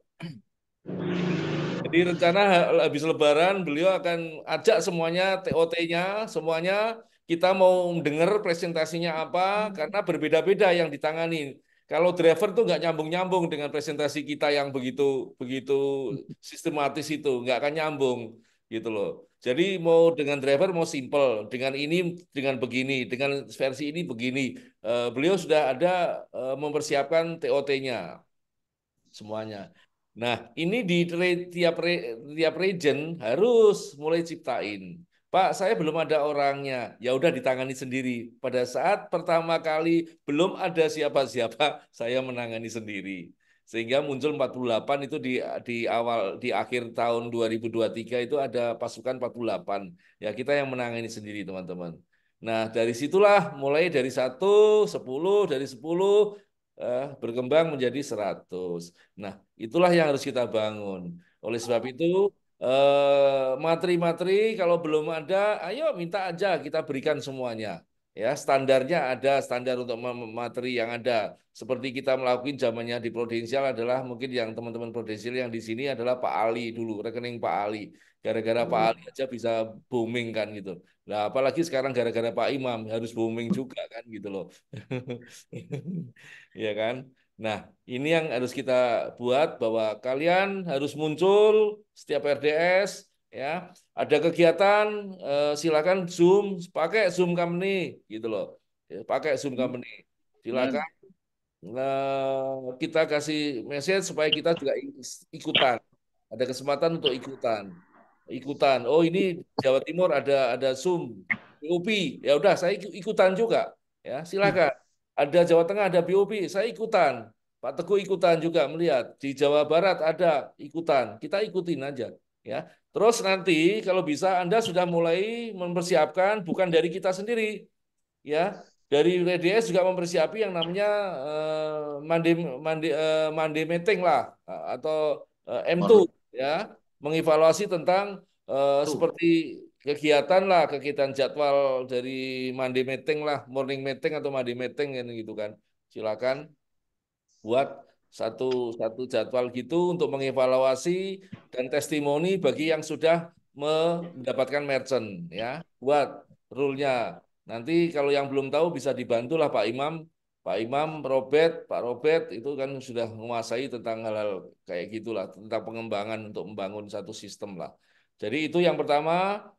Jadi rencana habis Lebaran beliau akan ajak semuanya TOT-nya, semuanya kita mau dengar presentasinya apa karena berbeda-beda yang ditangani. Kalau driver tuh nggak nyambung-nyambung dengan presentasi kita yang begitu begitu sistematis itu, nggak akan nyambung gitu loh. Jadi mau dengan driver mau simple, dengan ini dengan begini, dengan versi ini begini. Beliau sudah ada mempersiapkan TOT-nya semuanya. Nah, ini di tiap region harus mulai ciptain. Pak, saya belum ada orangnya. Ya udah ditangani sendiri. Pada saat pertama kali belum ada siapa-siapa, saya menangani sendiri. Sehingga muncul 48 itu di awal di akhir tahun 2023 itu ada pasukan 48. Ya, kita yang menangani sendiri, teman-teman. Nah, dari situlah mulai dari 1, 10, dari 10 berkembang menjadi 100. Nah, itulah yang harus kita bangun. Oleh sebab itu, materi-materi kalau belum ada, ayo minta aja kita berikan semuanya. Ya, standarnya ada, standar untuk materi yang ada. Seperti kita melakukan zamannya di Prudensial adalah mungkin yang teman-teman Prudensial yang di sini adalah Pak Ali dulu, rekening Pak Ali. Gara-gara Pak Ali aja bisa booming kan gitu. Nah, apalagi sekarang gara-gara Pak Imam harus booming juga kan gitu loh. Ya kan? Nah, ini yang harus kita buat bahwa kalian harus muncul setiap RDS ya. Ada kegiatan silakan Zoom, pakai Zoom Company gitu loh. Ya, pakai Zoom Company. Silakan kita kasih message supaya kita juga ikutan. Ada kesempatan untuk ikutan. Ikutan. Oh, ini Jawa Timur ada Zoom, BOP. Ya udah saya ikutan juga. Ya, silakan. Ada Jawa Tengah ada BOP, saya ikutan. Pak Teguh ikutan juga melihat di Jawa Barat ada ikutan. Kita ikutin aja, ya. Terus nanti kalau bisa Anda sudah mulai mempersiapkan bukan dari kita sendiri, ya. Dari WDS juga mempersiapi yang namanya mandi mandi mandi meeting lah atau M2 ya, mengevaluasi tentang seperti kegiatan lah, kegiatan jadwal dari mandi meeting lah, morning meeting atau mandi meeting gitu kan. Silakan buat satu satu jadwal gitu untuk mengevaluasi dan testimoni bagi yang sudah mendapatkan merchant ya. Buat rule-nya. Nanti kalau yang belum tahu bisa dibantu lah Pak Imam. Pak Imam, Pak Robert itu kan sudah menguasai tentang hal-hal kayak gitulah, tentang pengembangan untuk membangun satu sistem lah. Jadi itu yang pertama,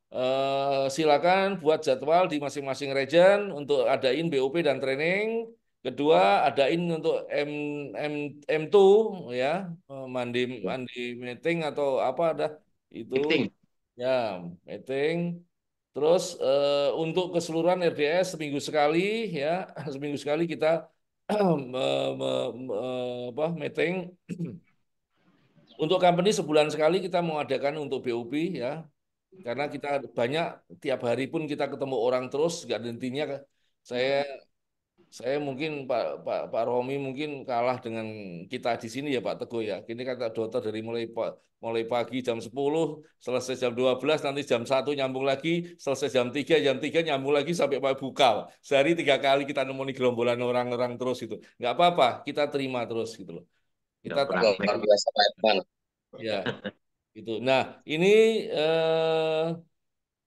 silakan buat jadwal di masing-masing region untuk adain BOP dan training. Kedua, adain untuk M M2 ya, mandi mandi meeting atau apa ada itu Meeting. ya, meeting. Terus untuk keseluruhan RDS seminggu sekali ya, seminggu sekali kita meeting. Untuk company sebulan sekali kita mengadakan untuk BOP ya, karena kita banyak tiap hari pun kita ketemu orang terus, nggak ada intinya. Saya saya mungkin Pak Romi mungkin kalah dengan kita di sini ya Pak Teguh ya. Ini kata dokter dari mulai pagi jam 10 selesai jam 12, nanti jam 1 nyambung lagi, selesai jam 3 nyambung lagi sampai Pak buka. Sehari 3 kali kita nemoni gerombolan orang-orang terus itu. Nggak apa-apa, kita terima terus gitu loh. Kita Luar biasa Pak Irfan. ya itu. Nah, ini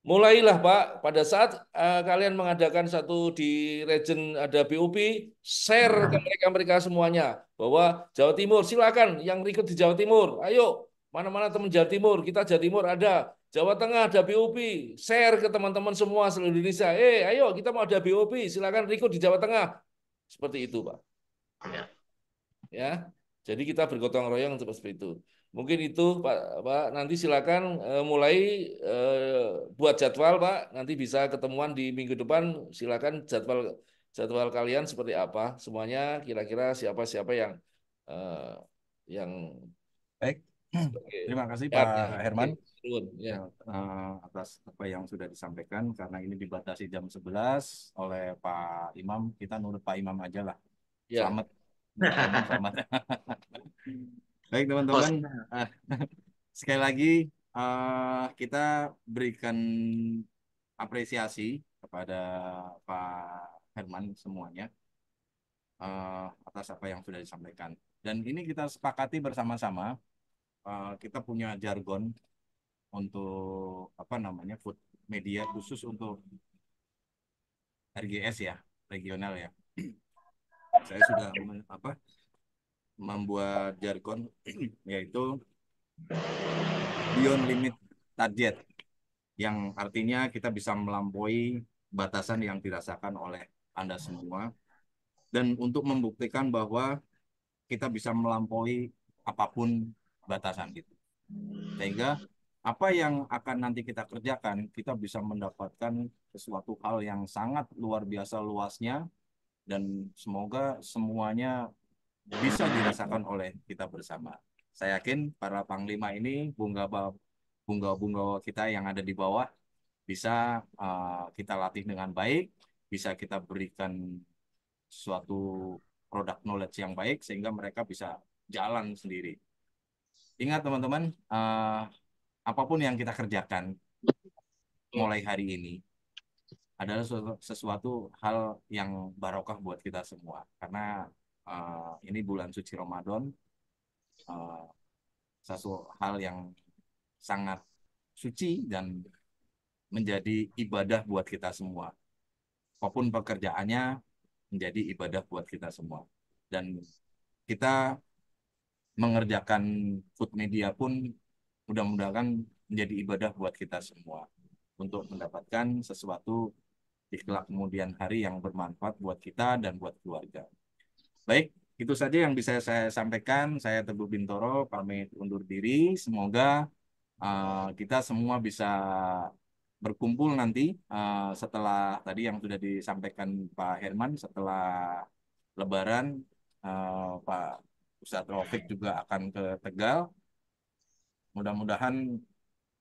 mulailah Pak, pada saat kalian mengadakan satu di region ada BUP, share ke mereka-mereka semuanya bahwa Jawa Timur silakan yang ikut di Jawa Timur, ayo mana-mana teman Jawa Timur, kita Jawa Timur ada, Jawa Tengah ada BUP, share ke teman-teman semua seluruh Indonesia, ayo kita mau ada BUP, silakan ikut di Jawa Tengah, seperti itu Pak. Ya, jadi kita bergotong royong seperti itu. Mungkin itu Pak, nanti silakan mulai buat jadwal Pak. Nanti bisa ketemuan di minggu depan. Silakan jadwal jadwal kalian seperti apa? Semuanya kira-kira siapa-siapa eh, yang Baik, sebagai terima kasih ya, Pak ya, oke, Herman turun, ya. ya, atas apa yang sudah disampaikan. Karena ini dibatasi jam 11 oleh Pak Imam, kita nurut Pak Imam aja lah. Ya, Selamat, Pak Imam selamat. Baik teman-teman, Host. sekali lagi kita berikan apresiasi kepada Pak Herman semuanya atas apa yang sudah disampaikan. Dan ini kita sepakati bersama-sama, kita punya jargon untuk apa namanya food media khusus untuk RGS ya, regional ya. Saya sudah membuat jargon yaitu Beyond Limit Target, yang artinya kita bisa melampaui batasan yang dirasakan oleh Anda semua, dan untuk membuktikan bahwa kita bisa melampaui apapun batasan itu. Sehingga apa yang akan nanti kita kerjakan, kita bisa mendapatkan sesuatu hal yang sangat luar biasa luasnya, dan semoga semuanya bisa dirasakan oleh kita bersama. Saya yakin para panglima ini, bunga-bunga kita yang ada di bawah, bisa kita latih dengan baik, bisa kita berikan suatu produk knowledge yang baik, sehingga mereka bisa jalan sendiri. Ingat teman-teman, apapun yang kita kerjakan mulai hari ini adalah sesuatu hal yang barokah buat kita semua. Karena ini bulan suci Ramadan, sesuatu hal yang sangat suci dan menjadi ibadah buat kita semua. Apapun pekerjaannya menjadi ibadah buat kita semua. Dan kita mengerjakan food media pun mudah-mudahan menjadi ibadah buat kita semua untuk mendapatkan sesuatu di kelak kemudian hari yang bermanfaat buat kita dan buat keluarga. Baik, itu saja yang bisa saya sampaikan. Saya Teguh Bintoro pamit undur diri. Semoga kita semua bisa berkumpul nanti setelah tadi yang sudah disampaikan Pak Herman, setelah Lebaran Pak Ustadz Raufik juga akan ke Tegal. Mudah-mudahan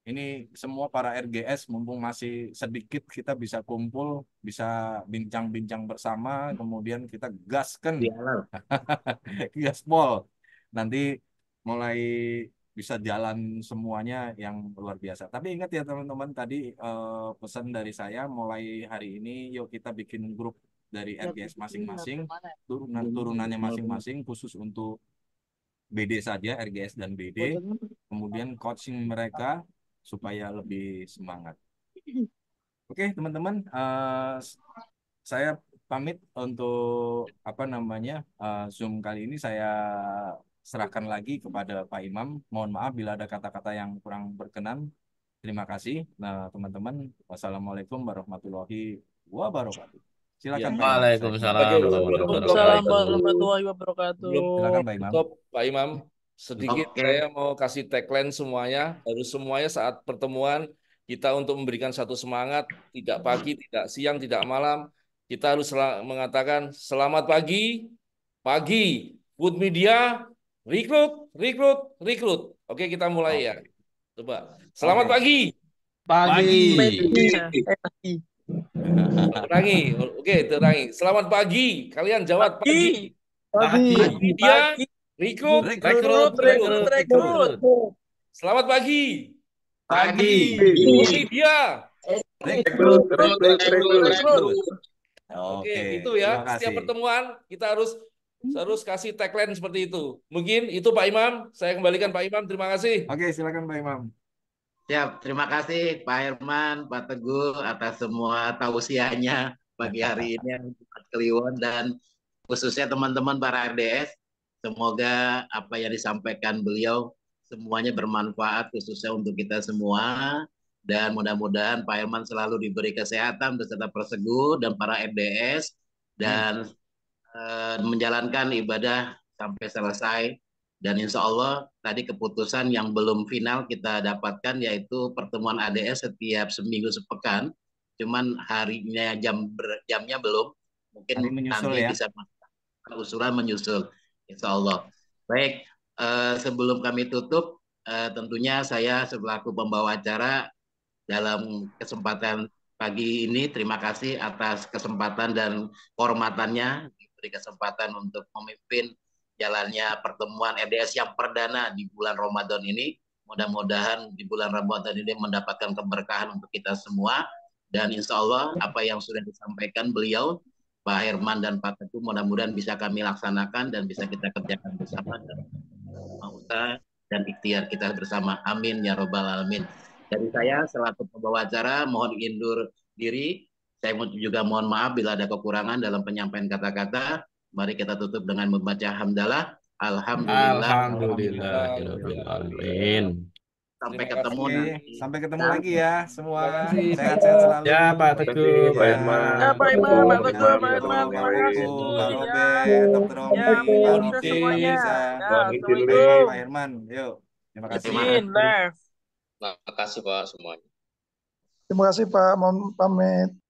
ini semua para RGS mumpung masih sedikit, kita bisa kumpul, bisa bincang-bincang bersama, kemudian kita gaskan gaspol. Nanti mulai bisa jalan semuanya yang luar biasa. Tapi ingat ya teman-teman, tadi pesan dari saya, mulai hari ini yuk kita bikin grup dari RGS masing-masing, turunannya masing-masing, khusus untuk BD saja, RGS dan BD. Kemudian coaching mereka supaya lebih semangat. Oke teman-teman, saya pamit untuk apa namanya Zoom kali ini. Saya serahkan lagi kepada Pak Imam. Mohon maaf bila ada kata-kata yang kurang berkenan. Terima kasih. Nah teman-teman, wassalamualaikum warahmatullahi wabarakatuh. Silakan Pak Imam. Waalaikumsalam Oke, warahmatullahi sebelum Waalaikumsalam wabarakatuh. warahmatullahi wabarakatuh. Silakan Pak Imam. Stop, Pak Imam. Sedikit Oke. saya mau kasih tagline semuanya. Harus semuanya saat pertemuan kita untuk memberikan satu semangat. Tidak pagi, tidak siang, tidak malam. Kita harus mengatakan selamat pagi, pagi. Food media, rekrut, rekrut, rekrut. Oke, kita mulai ya. Coba. Selamat Oke. pagi. Pagi. Terangi. Oke, terangi. Selamat pagi. Kalian jawab pagi. Pagi. Food media, rekrut, Rekrut, rekrut, rekrut. Selamat pagi. Pagi. Food media. Rekrut, Rekrut. Oke, Oke, itu ya. terima kasih. Setiap pertemuan kita harus kasih tagline seperti itu. Mungkin itu Pak Imam. Saya kembalikan Pak Imam. Terima kasih. Oke, silakan Pak Imam. Siap, terima kasih Pak Herman, Pak Teguh atas semua tausiahnya pagi hari ini yang Pak Kliwon, dan khususnya teman-teman para RDS. Semoga apa yang disampaikan beliau semuanya bermanfaat khususnya untuk kita semua, dan mudah-mudahan Pak Herman selalu diberi kesehatan beserta Persegu dan para RDS, dan menjalankan ibadah sampai selesai. Dan insya Allah tadi keputusan yang belum final kita dapatkan, yaitu pertemuan ADS setiap seminggu sepekan. Cuman harinya jamnya belum. mungkin Saling menyusul nanti ya. bisa usulan menyusul, insya Allah. Baik, sebelum kami tutup, tentunya saya selaku pembawa acara dalam kesempatan pagi ini, terima kasih atas kesempatan dan kehormatannya diberi kesempatan untuk memimpin jalannya pertemuan RDS yang perdana di bulan Ramadan ini. Mudah-mudahan di bulan Ramadan ini mendapatkan keberkahan untuk kita semua. Dan insya Allah apa yang sudah disampaikan beliau, Pak Herman dan Pak Teguh, mudah-mudahan bisa kami laksanakan dan bisa kita kerjakan bersama dalam usaha dan ikhtiar kita bersama. Amin ya robbal alamin. Dari saya selaku pembawa acara mohon undur diri. Saya juga mohon maaf bila ada kekurangan dalam penyampaian kata-kata. Mari kita tutup dengan membaca hamdalah. Alhamdulillah. Alhamdulillahirabbil alamin. Sampai Terima ketemu kasih. nanti. Sampai ketemu lagi ya semua. Terima kasih, Pak Sehat-sehat Irman. selalu. Ya, Pak Teguh, Pak Ya. Irman. Ya, Pak Irman, Pak Ya, Teguh, Pak Pak Irman, terima Teguh, kasih. Pak Ya, Robert, Dr. ya, Omni, Pak sukses Lutfi, Pak semuanya. Nisa. Ya, Baik, Assalamualaikum. Pak Herman. Yuk. Terima kasih. Terima Izin, kasih. live. Terima kasih Pak semuanya. Terima kasih Pak, mohon pamit.